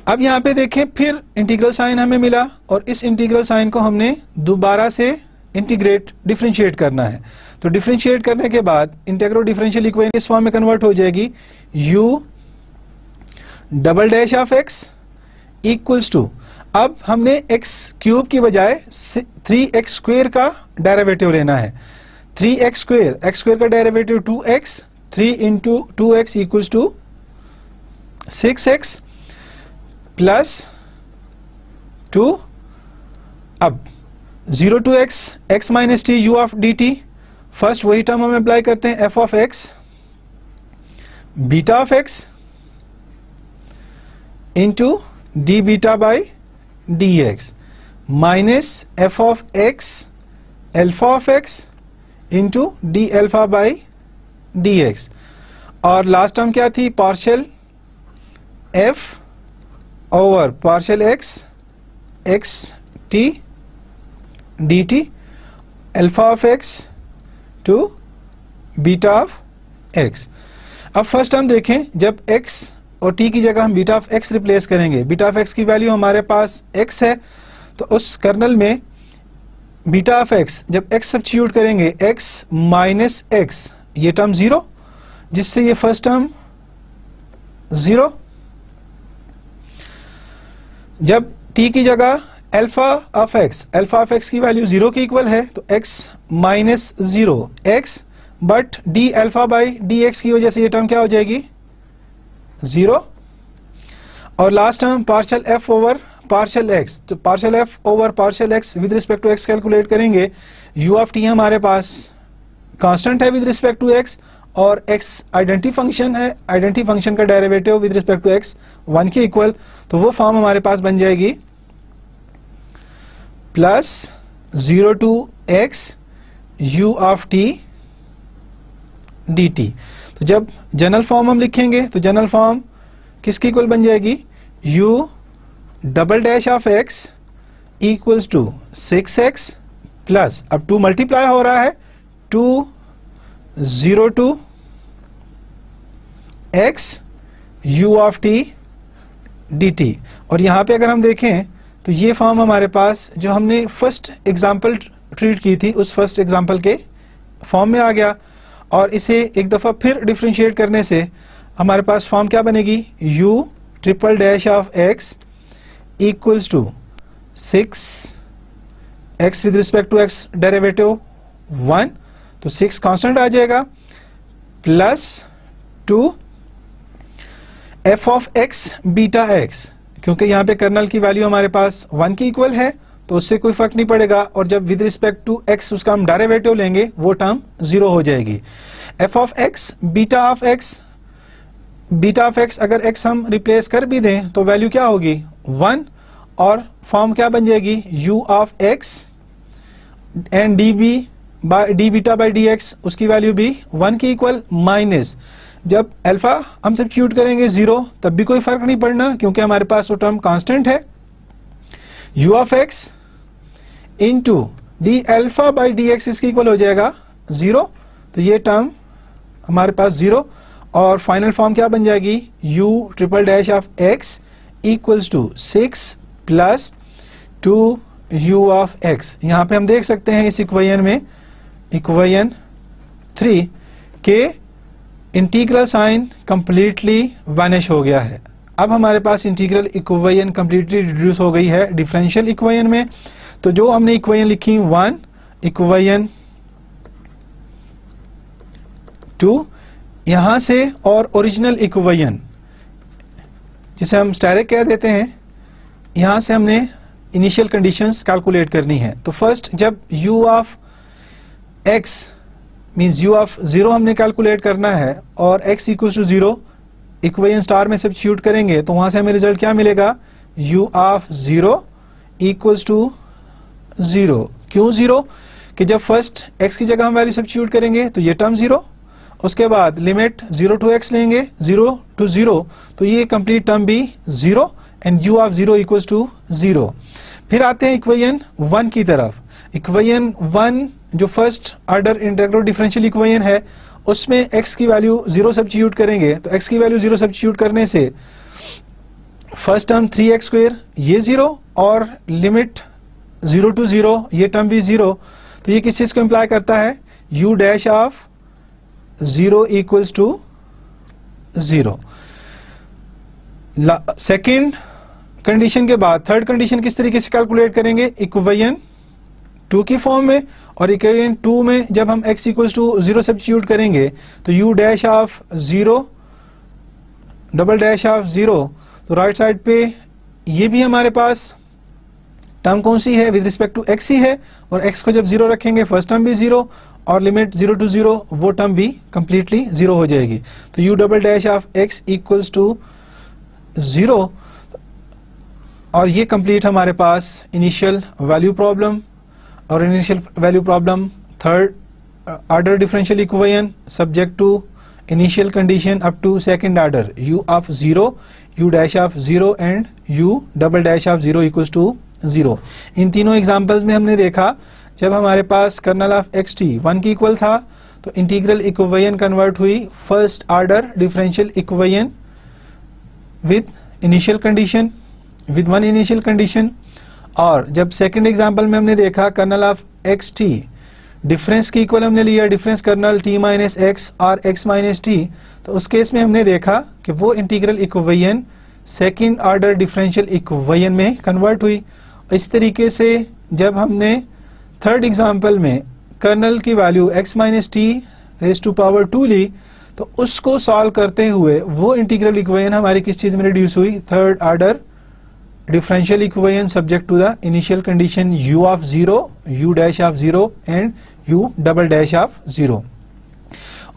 अब यहाँ पे देखें फिर इंटीग्रल साइन हमें मिला और इस इंटीग्रल साइन को हमने दोबारा से इंटीग्रेट डिफरेंशिएट करना है, तो डिफरेंशिएट करने के बाद इंटीग्रल डिफरेंशियल इक्वेशन इस फॉर्म में कन्वर्ट हो जाएगी, u double dash of x equals to, अब हमने x क्यूब की बजाय 3x स्क्वेयर का डेरिवेटिव लेना है। 3x स्क्वेयर, x स्क्वेयर का derivative 2x, 3 into 2x equals to 6x plus 2, अब 0 to x, x minus t u of d t, first वही टर्म हम अप्लाई करते हैं, f of x beta of x into d beta by D x minus f of x alpha of x into d alpha by D x, और last term क्या थी, partial f over partial x t d t alpha of x to beta of x। अब first हम देखें, जब x और t की जगह हम बीटा ऑफ x रिप्लेस करेंगे, बीटा ऑफ x की वैल्यू हमारे पास x है, तो उस कर्नल में बीटा ऑफ x जब x सब्स्टिट्यूट करेंगे, x माइनस x, ये टर्म 0, जिससे ये फर्स्ट टर्म 0, जब t की जगह अल्फा ऑफ x की वैल्यू 0 के इक्वल है, तो x minus 0 x, but D alpha by D x की वजह से ये टर्म क्या हो जाएगी 0, और last term partial f over partial x, तो partial f over partial x with respect to x calculate करेंगे, u ऑफ t हमारे पास कांस्टेंट है विद रिस्पेक्ट टू x, और x आइडेंटिटी फंक्शन है, आइडेंटिटी फंक्शन का derivative with respect to x 1 के equal, तो वो फॉर्म हमारे पास बन जाएगी plus 0 to x u of t dt। तो जब जनरल फॉर्म हम लिखेंगे तो जनरल फॉर्म किसके इक्वल बन जाएगी, u double dash of x equals to 6x plus, अब 2 मल्टीप्लाई हो रहा है, 2 0 to x u of t dt, और यहां पे अगर हम देखें तो ये फॉर्म हमारे पास जो हमने फर्स्ट एग्जांपल ट्रीट की थी उस फर्स्ट एग्जांपल के फॉर्म में आ गया, और इसे एक दफा फिर डिफरेंशिएट करने से हमारे पास फॉर्म क्या बनेगी, u triple dash of x equals to 6x with respect to x derivative 1, तो 6 कांस्टेंट आ जाएगा, plus 2 f of x beta x, क्योंकि यहाँ पे कर्नल की वैल्यू हमारे पास 1 की इक्वल है तो उससे कोई फर्क नहीं पड़ेगा, और जब विद रिस्पेक्ट टू x उसका हम डेरिवेटिव लेंगे वो टर्म 0 हो जाएगी। f of x beta of x, beta of x अगर x हम रिप्लेस कर भी दें तो वैल्यू क्या होगी 1, और फॉर्म क्या बन जाएगी u of x and D beta by D x, उसकी वैल्यू भी 1 की इक्वल, माइनस जब अल्फा हम सब्स्टिट्यूट करेंगे 0 तब भी कोई फर्क नहीं पड़ना क्योंकि हमारे पास वो टर्म कांस्टेंट है, u of x into D alpha by D X इसकी इक्वल हो जाएगा 0, तो ये टर्म हमारे पास 0, और फाइनल फॉर्म क्या बन जाएगी u triple dash of x equals to 6 plus 2 u of x। यहां पे हम देख सकते हैं इस इक्वेशन में, इक्वेशन 3 के इंटीग्रल साइन कंप्लीटली वैनिश हो गया है। अब हमारे पास इंटीग्रल इक्वेशन कंप्लीटली रिड्यूस हो गई है डिफरेंशियल इक्वेशन में, तो जो हमने इक्वेशन लिखी 1, इक्वेशन 2, यहां से और ओरिजिनल इक्वेशन जिसे हम स्टैटिक कह देते हैं, यहां से हमने इनिशियल कंडीशंस कैलकुलेट करनी है। तो फर्स्ट जब u of x means u of 0 हमने कैलकुलेट करना है और x equal to 0 equation star में सब्स्टिट्यूट करेंगे तो वहां से हमें रिजल्ट क्या मिलेगा, u ऑफ 0 इक्वल्स टू 0। क्यों 0? कि जब फर्स्ट x की जगह हम वैल्यू सब्स्टिट्यूट करेंगे तो ये टर्म 0, उसके बाद लिमिट 0 टू x लेंगे 0 टू 0, तो ये कंप्लीट टर्म भी 0 and u of 0 equals to 0। फिर आते हैं इक्वेशन 1 की तरफ। इक्वेशन 1 जो first order integral differential equation है उसमें x की वैल्यू 0 सब्स्टिट्यूट करेंगे, तो x की वैल्यू 0 सब्स्टिट्यूट करने से फर्स्ट टर्म 3x स्क्वायर ये 0 और लिमिट 0 टू 0 ये टर्म भी 0, तो ये किस चीज को इंप्लाई करता है u dash of 0 equals to 0। Second condition के बाद थर्ड कंडीशन किस तरीके से कैलकुलेट करेंगे, इक्वेशन 2 की फॉर्म में, और इक्वेशन 2 में जब हम x इक्वल्स टू 0 सब्स्टिट्यूट करेंगे तो u dash of 0 double dash of 0, तो राइट साइड पे ये भी हमारे पास टर्म कौन सी है, विद रिस्पेक्ट टू x ही है, और x को जब 0 रखेंगे फर्स्ट टर्म भी 0 और लिमिट 0 to 0 वो टर्म भी कंप्लीटली 0 हो जाएगी। तो u double dash of x equals to 0, और ये कंप्लीट हमारे पास इनिशियल वैल्यू प्रॉब्लम, और initial value problem third order differential equation subject to initial condition up to second order, u of 0, u dash of 0 and u double dash of 0 equals to 0। इन तीनों examples में हमने देखा जब हमारे पास kernel of x t 1 की equal था तो इंटीग्रल इक्वेशन कन्वर्ट हुई first order differential equation with initial condition, with one initial condition. और जब सेकंड एग्जांपल में हमने देखा kernel of x t difference की इक्वल हमने लिया difference kernel t minus x और एक्स माइनस टी, तो उस केस में हमने देखा कि वो integral equation second order differential equation में कन्वर्ट हुई। इस तरीके से जब हमने थर्ड एग्जांपल में कर्नल की value x minus T raise to power 2 ली, तो उसको सॉल्व करते हुए वो इंटीग्रल इक्वेशन हमारी किस चीज में रिड्यूस हुई, third order differential equation subject to the initial condition u of 0, u dash of 0 and u double dash of 0।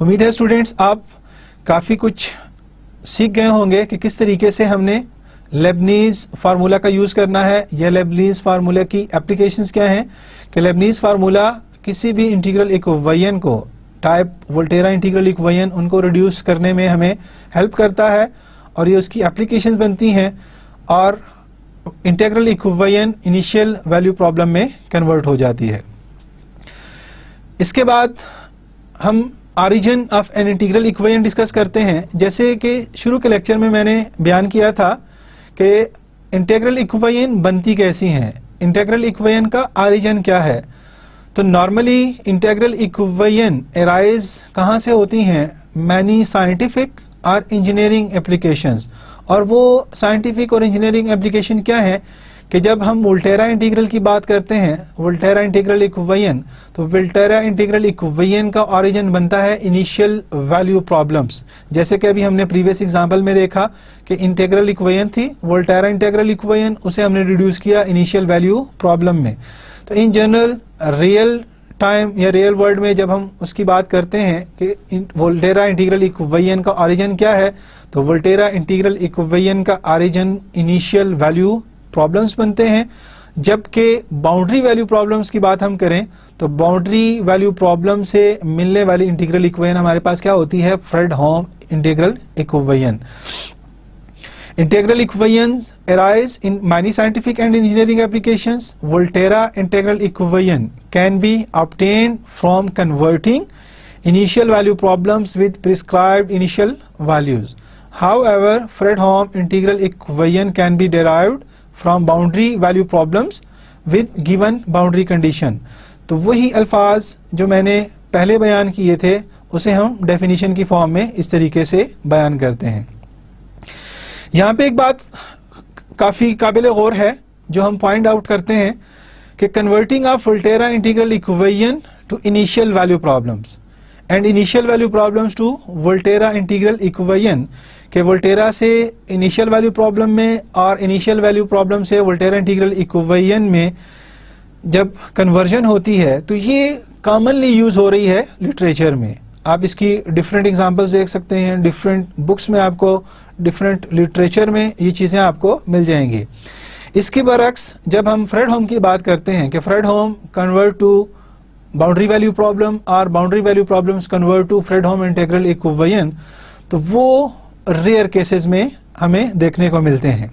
उम्मीद है स्टूडेंट्स आप काफी कुछ सीख गए होंगे कि किस तरीके से हमने लेबनीज फार्मूला का यूज करना है, या लेबनीज फार्मूला की एप्लीकेशंस क्या हैं, कि लेबनीज फार्मूला किसी भी इंटीग्रल इक्वेशन को टाइप वोल्टेरा इंटीग्रल इक्वेशन उनको रिड्यूस करने में हमें हेल्प करता है, और ये उसकी एप्लीकेशंस बनती हैं और integral equation initial value problem में कन्वर्ट हो जाती है। इसके बाद हम origin of an integral equation discuss करते हैं। जैसे कि शुरू के लेक्चर में मैंने बयान किया था कि इंटीग्रल इक्वेशन बनती कैसी हैं, इंटीग्रल इक्वेशन का ऑरिजिन क्या है। तो नॉर्मली इंटीग्रल इक्वेशन अराइज कहाँ से होती हैं, मैनी साइंटिफिक और इंजीनियरिंग एप्लीकेशंस। और वो साइंटिफिक और इंजीनियरिंग एप्लीकेशन क्या है कि जब हम वोल्टेरा इंटीग्रल की बात करते हैं, वोल्टेरा इंटीग्रल इक्वेशन, तो वोल्टेरा इंटीग्रल इक्वेशन का ओरिजिन बनता है इनिशियल वैल्यू प्रॉब्लम्स। जैसे कि अभी हमने प्रीवियस एग्जांपल में देखा कि इंटीग्रल इक्वेशन थी वोल्टेरा इंटीग्रल इक्वेशन, उसे हमने रिड्यूस किया इनिशियल वैल्यू प्रॉब्लम में। तो इन जनरल रियल टाइम या रियल वर्ल्ड में जब हम उसकी बात करते हैं कि वोल्टेरा इंटीग्रल इक्वेशन का ओरिजिन क्या है, तो वोल्टेरा इंटीग्रल इक्वेशन का ओरिजिन इनिशियल वैल्यू प्रॉब्लम्स बनते हैं। जबकि बाउंड्री वैल्यू प्रॉब्लम्स की बात हम करें तो बाउंड्री वैल्यू प्रॉब्लम से मिलने वाली इंटीग्रल इक्वेशन हमारे पास क्या होती है, Fredholm integral equation. Integral equations arise in many scientific and engineering applications. Volterra integral equation can be obtained from converting initial value problems with prescribed initial values. However, Fredholm integral equation can be derived from boundary value problems with given boundary condition. तो वही अल्फाज जो मैंने पहले बयान किए थे उसे हम डेफिनेशन की फॉर्म में इस तरीके से बयान करते हैं। यहाँ पे एक बात काफी काबिल गौर है जो हम पॉइंट आउट करते हैं कि converting of Volterra integral equation to initial value problems and initial value problems to Volterra integral equation, कि वोल्टेरा से इनिशियल वैल्यू प्रॉब्लम में और इनिशियल वैल्यू प्रॉब्लम से वोल्टेरा इंटीग्रल इक्वेशन में जब कन्वर्जन होती है तो ये कॉमनली यूज हो रही है लिटरेचर में। आप इसकी डिफरेंट एग्जांपल्स देख सकते हैं, डिफरेंट बुक्स में आपको डिफरेंट लिटरेचर में ये चीजें आपको मिल जाएंगी। इसके बरक्स जब हम फ्रेडहोम की बात करते हैं कि Fredholm convert to boundary value problem और boundary value problems convert to Fredholm integral equation, तो वो रेयर केसेस में हमें देखने को मिलते हैं।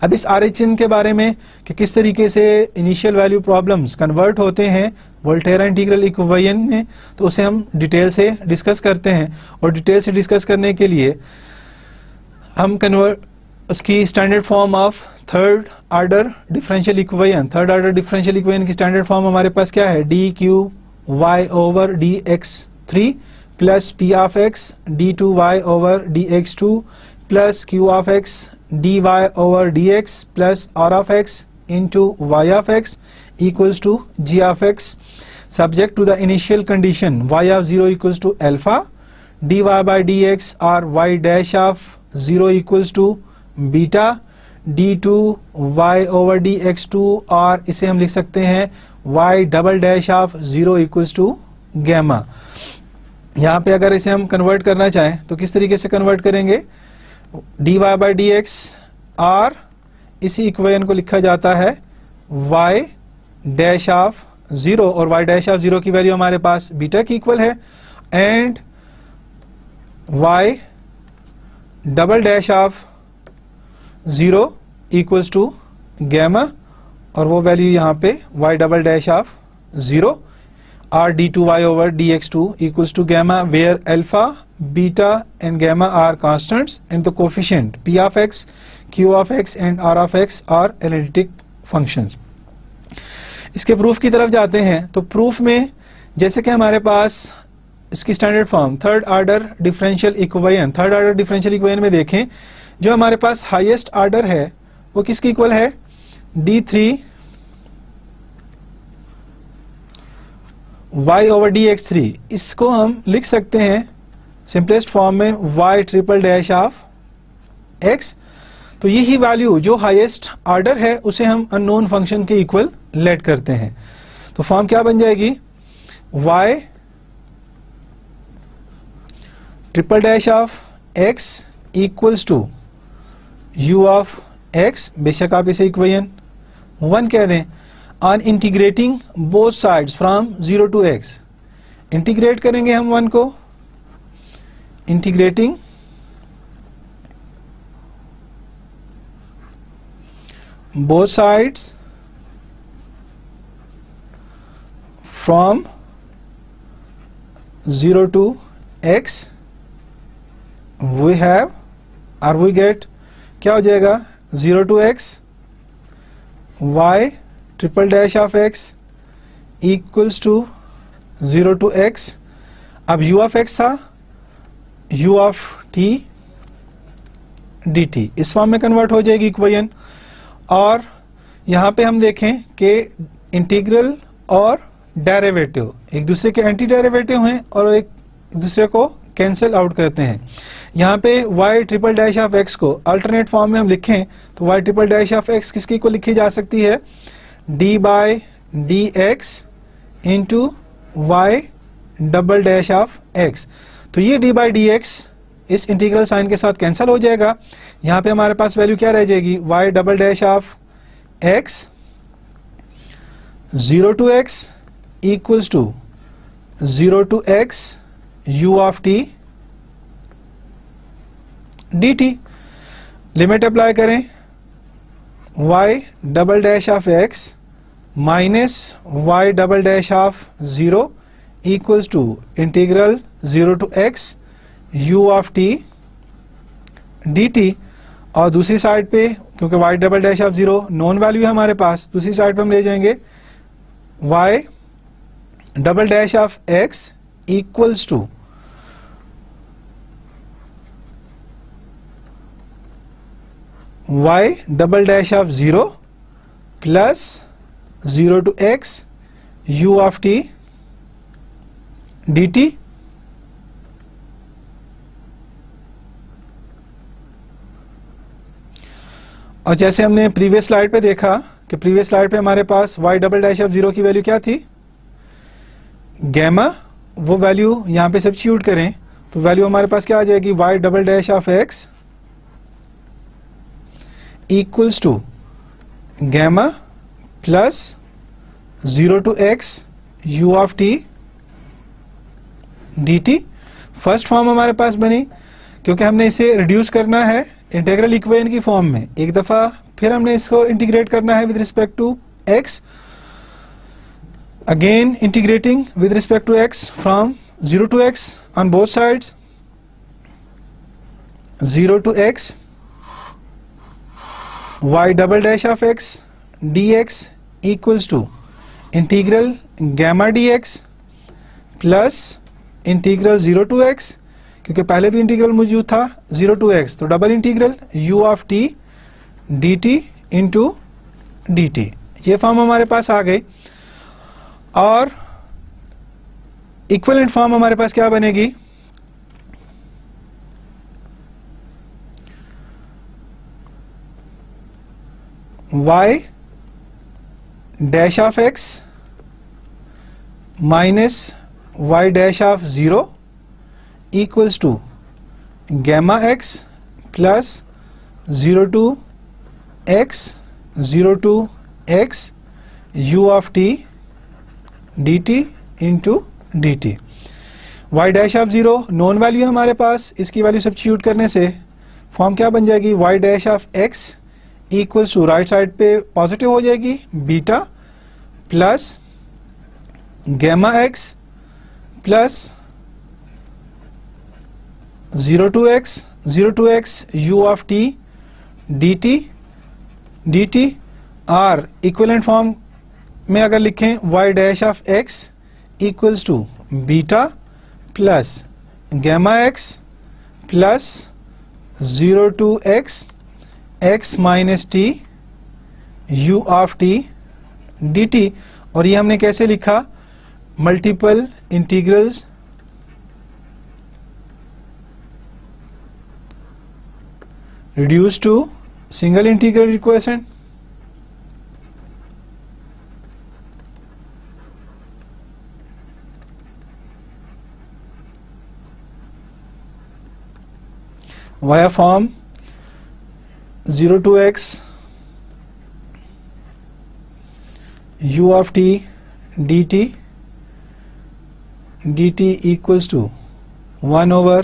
अब इस ऑरिजिन के बारे में कि किस तरीके से इनिशियल वैल्यू प्रॉब्लम्स कन्वर्ट होते हैं वोल्टेरा इंटीग्रल इक्वेशन में, तो उसे हम डिटेल से डिस्कस करते हैं। और डिटेल से डिस्कस करने के लिए हम उसकी standard form of third order differential equation, third order differential equation की स्टैंडर्ड फॉर्म हमारे पास क्या है, D Q y over dx3 plus p of x d2y over dx2 plus q of x dy over dx plus r of x into y of x equals to g of x, subject to the initial condition y of 0 equals to alpha, dy by dx or y dash of 0 equals to beta, d2 y over dx2 और इसे हम लिख सकते हैं y double dash of 0 equals to gamma. यहाँ पे अगर इसे हम कन्वर्ट करना चाहें तो किस तरीके से कन्वर्ट करेंगे, dy by dx और इसी इक्वेशन को लिखा जाता है y डैश ऑफ 0 और y डैश ऑफ 0 की वैल्यू हमारे पास बीटा की इक्वल है and y double dash of 0 equals to gamma और वो वैल्यू यहाँ पे y डबल डैश ऑफ 0 और d2y over dx2 equals to gamma where alpha, beta and gamma are constants and the coefficient p of x, q of x and r of x are analytic functions। इसके proof की तरफ जाते हैं तो proof में जैसे कि हमारे पास इसकी standard form third order differential equation में देखें, जो हमारे पास हाईएस्ट ऑर्डर है वो किसकी इक्वल है, d3 y over dx3। इसको हम लिख सकते हैं सिंपलेस्ट फॉर्म में y triple dash of x। तो यही वैल्यू जो हाईएस्ट ऑर्डर है उसे हम अननोन फंक्शन के इक्वल लेट करते हैं। तो फॉर्म क्या बन जाएगी, y triple dash of x equals to u of x, बेशक आप इसे इक्वेशन 1 कह दें, on integrating both sides from 0 to x। Integrate करेंगे हम 1 को, integrating both sides from 0 to x we have or we get क्या हो जाएगा, 0 to x y triple dash of x equals to 0 to x। अब u of x था u of t dt, इस form में कन्वर्ट हो जाएगी equation. और यहां पे हम देखें कि इंटीग्रल और डेरिवेटिव एक दूसरे के एंटी डेरिवेटिव हैं और एक दूसरे को कैंसिल आउट करते हैं। यहाँ पे y triple dash of x को अल्टरनेट फॉर्म में हम लिखें तो y triple dash of x किसकी को लिखी जा सकती है, d by dx into y double dash of x। तो ये d बाय dx इस इंटीग्रल साइन के साथ कैंसिल हो जाएगा। यहाँ पे हमारे पास वैल्यू क्या रह जाएगी, y double dash of x 0 to x equals to 0 to x u of t dt। Limit apply करें, y double dash of x minus y double dash of 0 equals to integral 0 to x u of t dt। और दूसरी side पे क्योंकि y double dash of 0 known value है हमारे पास, दूसरी side पे हम ले जाएंगे y double dash of x equals to y double dash of 0 plus 0 to x u of t dt। और जैसे हमने प्रीवियस स्लाइड पे देखा कि प्रीवियस स्लाइड पे हमारे पास y डबल डैश ऑफ 0 की वैल्यू क्या थी, गैमा। वो वैल्यू यहां पे सब्स्टिट्यूट करें तो वैल्यू हमारे पास क्या आ जाएगी, y double dash of x equals to gamma plus 0 to x u of t dt। First form हमारे पास बनी क्योंकि हमने इसे रिड्यूस करना है इंटीग्रल इक्वेशन की फॉर्म में एक दफा, फिर हमने इसको इंटीग्रेट करना है with respect to x, again integrating with respect to x from 0 to x on both sides 0 to x y double dash of x dx equals to integral gamma dx plus integral 0 to x, क्योंकि पहले भी integral मौजूद था 0 to x, तो double integral u of t dt into dt, ये form हमारे पास आ गई। और इक्विवेलेंट फॉर्म हमारे पास क्या बनेगी, y dash of x minus y dash of 0 equals to gamma x plus 0 to x u of t dt into dt। y dash of 0 known value हमारे पास, इसकी वैल्यू सब्स्टिट्यूट करने से फॉर्म क्या बन जाएगी, y dash of x equals to right side पे positive हो जाएगी beta plus gamma x plus 0 to x u of t dt और इक्विवेलेंट फॉर्म में अगर लिखें y dash of x equals to beta plus gamma x plus 0 to x minus t u of t dt। और ये हमने कैसे लिखा, multiple integrals reduce to single integral equation. Via form 0 to x u of t dt equals to 1 over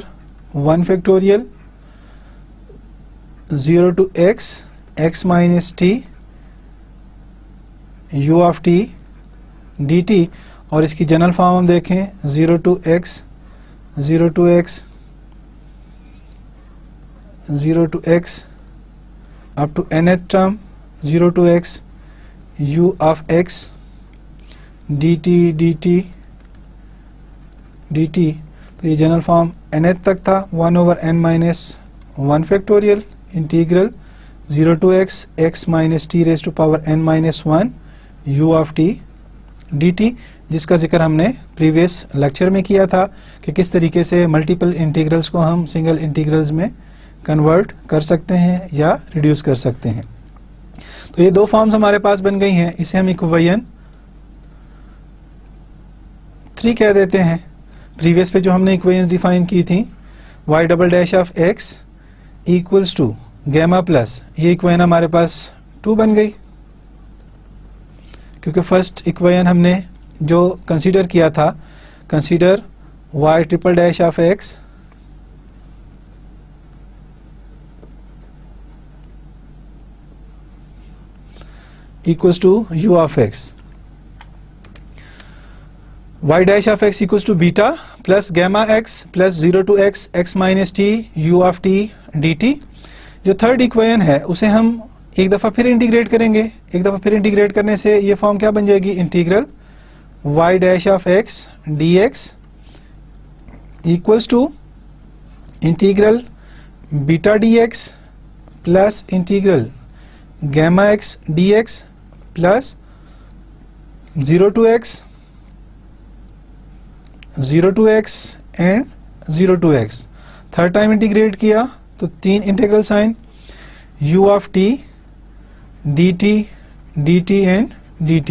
1 factorial 0 to x minus t u of t dt। और इसकी general form हम देखें 0 to x 0 to x up to nth term 0 to x u of x dt। तो ये general form nth तक था, 1 over n minus 1 factorial integral 0 to x minus t raised to power n minus 1 u of t dt, जिसका जिक्र हमने previous lecture में किया था कि किस तरीके से मल्टीपल इंटीग्रल्स को हम सिंगल इंटीग्रल्स में कन्वर्ट कर सकते हैं या रिड्यूस कर सकते हैं। तो ये दो फॉर्म्स हमारे पास बन गई हैं, इसे हम इक्वेशन 3 कह देते हैं। प्रीवियस पे जो हमने इक्वेशन डिफाइन की थी y double dash of x equals to gamma plus, ये इक्वेशन हमारे पास 2 बन गई, क्योंकि फर्स्ट इक्वेशन हमने जो कंसीडर किया था, consider y triple dash of x equals to u of x, y dash of x equals to beta plus gamma x plus 0 to x minus t u of t dt। जो third equation है उसे हम एक दफ़ा फिर integrate करेंगे, एक दफ़ा फिर इंटीग्रेट करने से ये फॉर्म क्या बन जाएगी, integral y dash of x dx equals to integral beta dx plus integral gamma x dx plus 0 to x and 0 to x। Third time integrate किया तो 3 integral sign u of t dt and dt।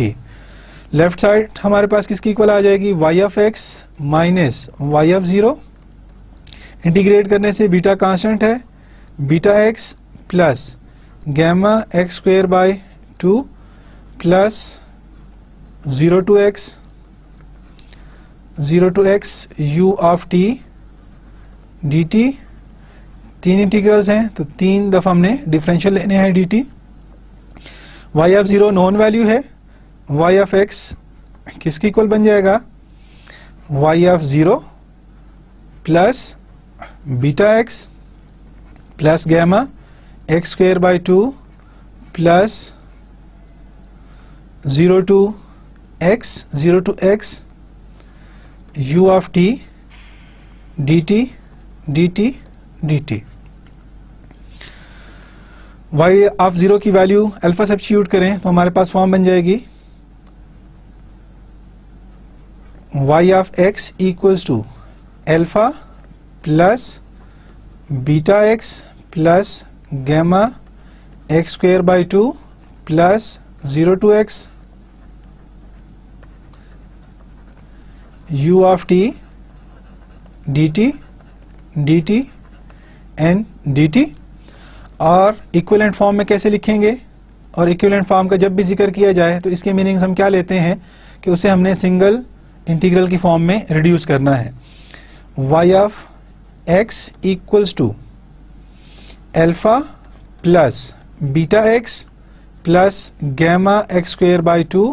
Left side हमारे पास किसकी equal आ जाएगी, y of x minus y of 0। Integrate करने से beta constant है, beta x plus gamma x square by 2 plus 0 to x u of t dt। 3 integrals हैं तो 3 दफा हमने डिफरेंशियल लेने हैं dt। y of 0 known value है, y ऑफ x किसकी इक्वल बन जाएगा, y of 0 plus beta x plus gamma x square by 2 plus 0 to x u of t dt dt dt। y of 0 की value alpha substitute करें तो हमारे पास form बन जाएगी y of x equals to alpha plus beta x plus gamma x square by 2 plus 0 to x u of t dt dt and dt। और equivalent form में कैसे लिखेंगे, और इक्विवेलेंट फॉर्म का जब भी जिक्र किया जाए तो इसके मीनिंग्स हम क्या लेते हैं कि उसे हमने सिंगल इंटीग्रल की फॉर्म में रिड्यूस करना है। y of x equals to alpha plus beta x plus gamma x square by 2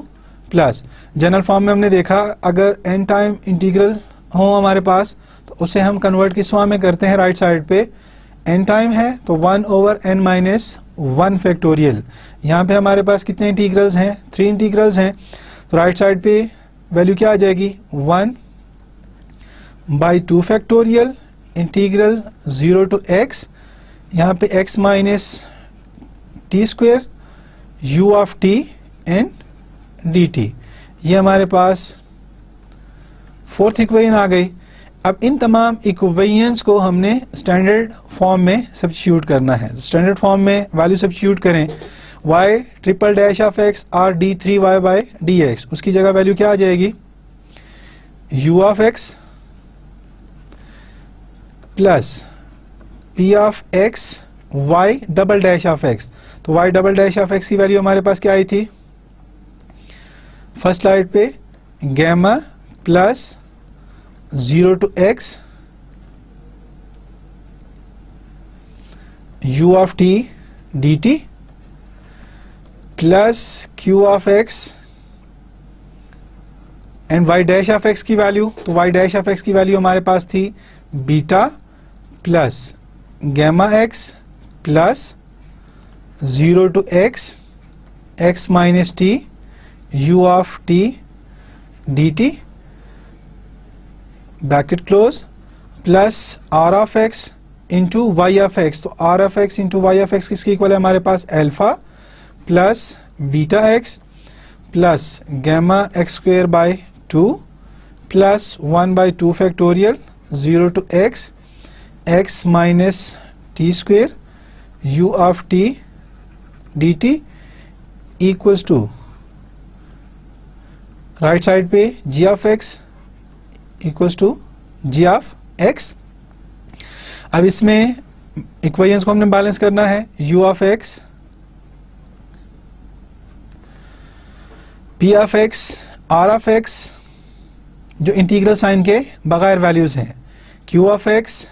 plus general form में हमने देखा अगर n टाइम इंटीग्रल हो हमारे पास तो उसे हम कन्वर्ट किस फॉर्म में करते हैं, राइट साइड पे n टाइम है तो 1 ओवर n माइनस 1 फैक्टोरियल। यहाँ पे हमारे पास कितने इंटीग्रल्स हैं, 3 इंटीग्रल्स हैं, तो राइट साइड पे वैल्यू क्या आ जाएगी 1 by 2 factorial integral 0 to x, यहाँ पे x minus t square u of t and dt। ये हमारे पास फोर्थ इक्वेशन आ गई। अब इन तमाम इक्वेशंस को हमने स्टैंडर्ड फॉर्म में सब्स्टिट्यूट करना है। स्टैंडर्ड फॉर्म में वैल्यू सब्स्टिट्यूट करें y triple dash of x or d3y by dx, उसकी जगह वैल्यू क्या आ जाएगी u of x plus p of x y double dash of x। तो y double dash of x की value हमारे पास क्या आई थी फर्स्ट स्लाइड पे, gamma plus 0 to x u of t dt plus q of x and y dash of x की value, तो y डैश ऑफ x की वैल्यू हमारे पास थी beta plus gamma x plus 0 to x x minus t u of t dt bracket close plus r of x into y of x। तो r of x into y of x किसके equal है हमारे पास alpha plus beta x plus gamma x square by 2 plus 1 by 2 factorial 0 to x x minus t square u of t dt equals to right side पे g of x equals to g of x। अब इसमें equations को हमने balance करना है, u of x p of x r of x जो integral sign के बगैर वैल्यूज हैं, q of x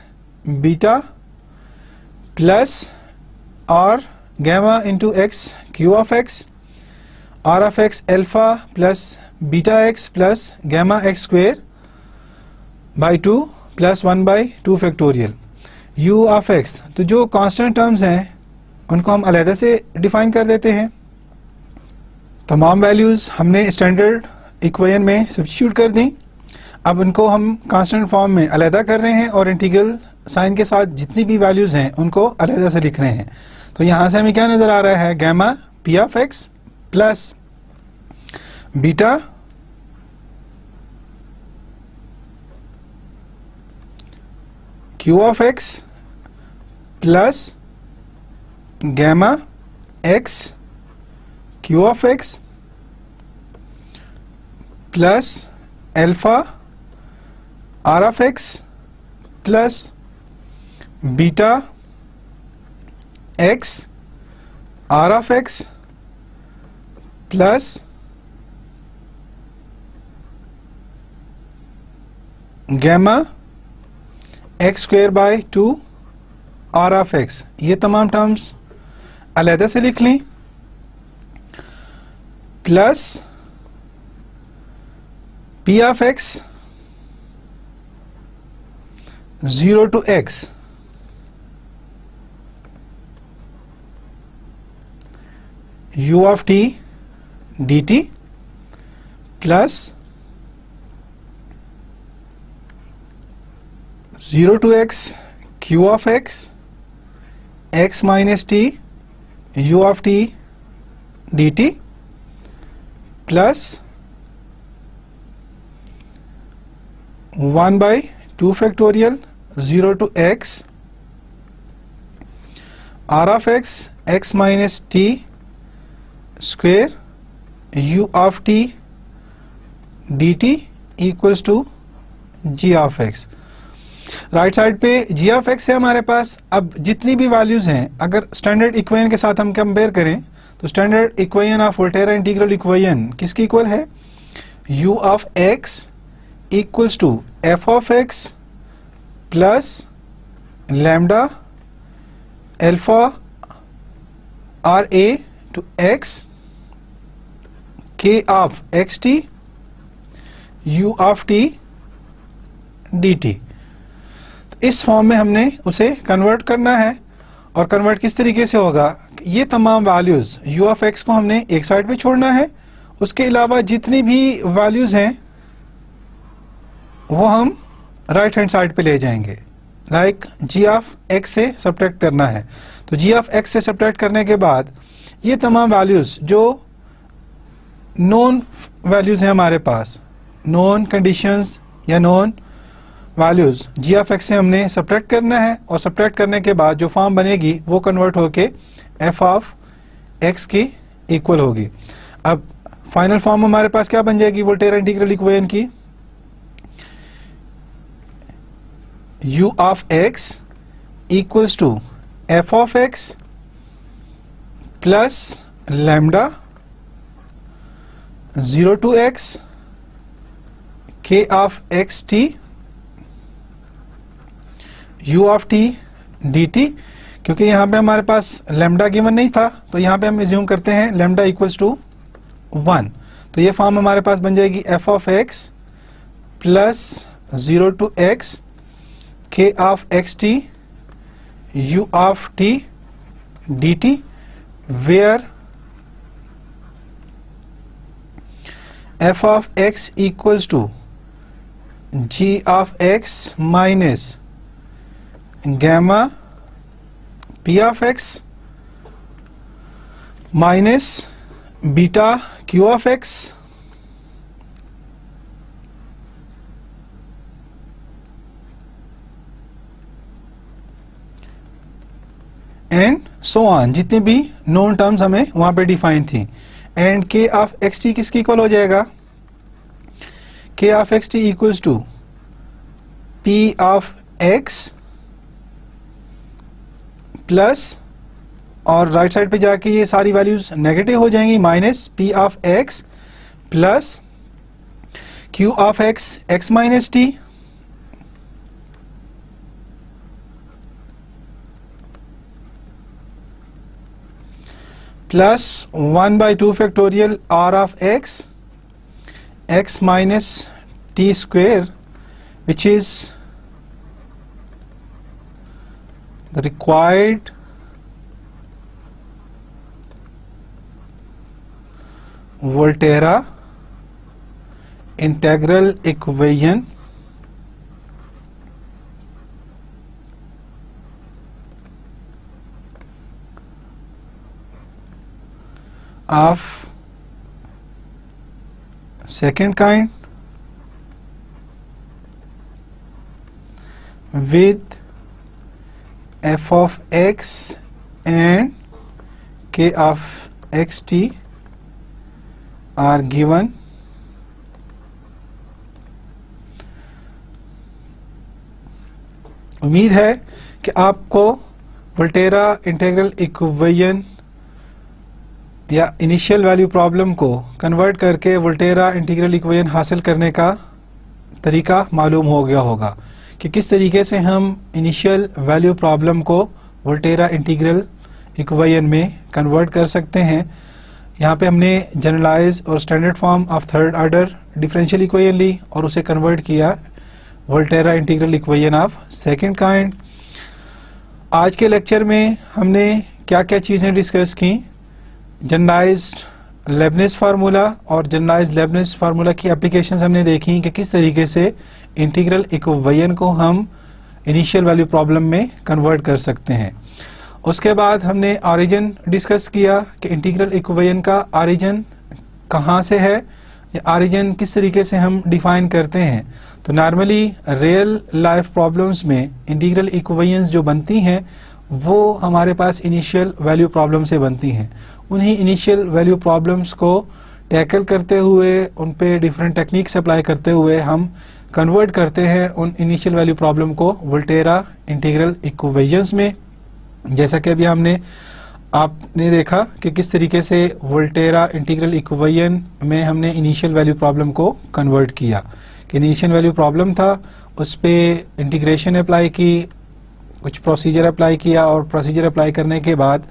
beta plus r gamma into x q of x, r of x alpha plus beta x plus gamma x square by 2 plus 1 by 2 factorial u of x। तो जो constant terms हैं उनको हम अलहदा से define कर देते हैं। तमाम वैल्यूज हमने स्टैंडर्ड इक्वेशन में सब्स्टिट्यूट कर दी। अब उनको हम कांस्टेंट फॉर्म में अलहदा कर रहे हैं और इंटीग्रल साइन के साथ जितनी भी वैल्यूज हैं उनको अलहदा से लिख रहे हैं। तो यहां से हमें क्या नजर आ रहा है, gamma p of x plus beta q of x plus gamma x q of x plus alpha r of x plus beta x r of x plus gamma x square by 2 r of x। ये तमाम terms अलहदा से लिख लें, plus p of x 0 to x u of t dt plus 0 to x q of x x minus t u of t dt plus 1 by 2 factorial 0 to x r of x x minus t square u of t dt equals to g of x। Right side पे g of x है हमारे पास। अब जितनी भी values हैं, अगर standard equation के साथ हम कंपेयर करें तो standard equation of Volterra integral equation किसकी इक्वल है? u of x equals to f of x plus lambda alpha r a to x k of xt u of t dt। इस form में हमने उसे convert करना है। और convert किस तरीके से होगा? ये तमाम वैल्यूज u of x को हमने एक साइड पे छोड़ना है, उसके अलावा जितनी भी वैल्यूज हैं वो हम राइट हैंड साइड पे ले जाएंगे। लाइक g of x से सब्ट्रैक्ट करना है, तो g of x से सब्ट्रैक्ट करने के बाद ये तमाम वैल्यूज जो नॉन वैल्यूज हैं हमारे पास, नॉन कंडीशंस या non values g of x से हमने सब्ट्रैक्ट करना है। और सब्ट्रैक्ट करने के बाद जो फॉर्म बनेगी वो कन्वर्ट होके f of x की इक्वल होगी। अब फाइनल फॉर्म हमारे पास क्या बन जाएगी वोल्टेरा इंटीग्रल इक्वेशन की? u of x equals to f of x plus lambda 0 to x k of xt u of t dt। क्योंकि यहाँ पे हमारे पास लैम्डा गिवन नहीं था तो यहाँ पे हम एज्यूम करते हैं लैम्डा इक्वल्स टू 1, तो ये फॉर्म हमारे पास बन जाएगी f of x plus 0 to x k of xt u of t dt, where f of x equals to g of x minus gamma p of x minus beta q of x and so on, जितनी भी known terms हमें वहां पे define थी। And k of x t किसकी equal हो जाएगा? k of x T equals to p of x plus, और राइट साइड पे जाके ये सारी वैल्यूज नेगेटिव हो जाएंगी, minus p of x plus q of x x minus t plus 1 by 2 factorial r of x x minus t square, which is the required Volterra integral equation of second kind with f of x and k of xt are given उम्मीद है कि आपको Volterra integral equation या initial value problem को convert करके Volterra integral equation हासिल करने का तरीका मालूम हो गया होगा कि किस तरीके से हम इनिशियल वैल्यू प्रॉब्लम को वोल्टेरा इंटीग्रल इक्वेशन में कन्वर्ट कर सकते हैं। यहाँ पे हमने जनरलाइज और standard form of third order differential equation ली और उसे कन्वर्ट किया Volterra integral equation of second kind. आज के लेक्चर में हमने क्या क्या चीज़ें डिस्कस की? जनरलाइज्ड लेबनिज फार्मूला और जनरलाइज्ड लेबनिज फार्मूला की एप्लीकेशंस हमने देखी कि किस तरीके से इंटीग्रल इक्वेशन को हम इनिशियल वैल्यू प्रॉब्लम में कन्वर्ट कर सकते हैं। उसके बाद हमने ऑरिजिन डिस्कस किया कि इंटीग्रल इक्वेशन का ऑरिजिन कहाँ से है, या ऑरिजिन किस तरीके से हम डिफाइन करते हैं। तो नॉर्मली रियल लाइफ प्रॉब्लम्स में इंटीग्रल इक्वेशंस जो बनती हैं वो हमारे पास इनिशियल वैल्यू प्रॉब्लम से बनती हैं। उन्हीं इनिशियल वैल्यू प्रॉब्लम्स को टैकल करते हुए, उन पे डिफरेंट टेक्निक्स अप्लाई करते हुए हम कन्वर्ट करते हैं उन इनिशियल वैल्यू प्रॉब्लम को वोल्टेरा इंटीग्रल इक्वेशंस में। जैसा कि अभी आपने देखा कि किस तरीके से वोल्टेरा इंटीग्रल इक्वेशन में हमने इनिशियल वैल्यू प्रॉब्लम को कन्वर्ट किया, कि इनिशियल वैल्यू प्रॉब्लम था, उस पे इंटीग्रेशन अप्लाई की, कुछ प्रोसीजर अप्लाई किया, और प्रोसीजर अप्लाई करने के बाद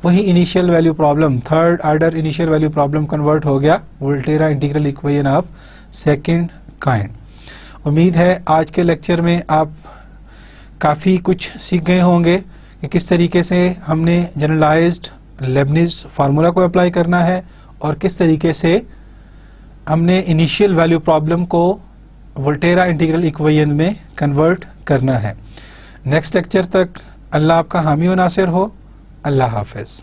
वही initial value problem, third order initial value problem convert हो गया Volterra integral equation of second kind. उम्मीद है आज के लेक्चर में आप काफ़ी कुछ सीख गए होंगे कि किस तरीके से हमने जनरलाइज्ड लेबनिज फार्मूला को अप्लाई करना है और किस तरीके से हमने इनिशियल वैल्यू प्रॉब्लम को वोल्टेरा इंटीग्रल इक्वेशन में कन्वर्ट करना है। नेक्स्ट लेक्चर तक अल्लाह आपका हामी व नासिर हो। अल्लाह हाफिज।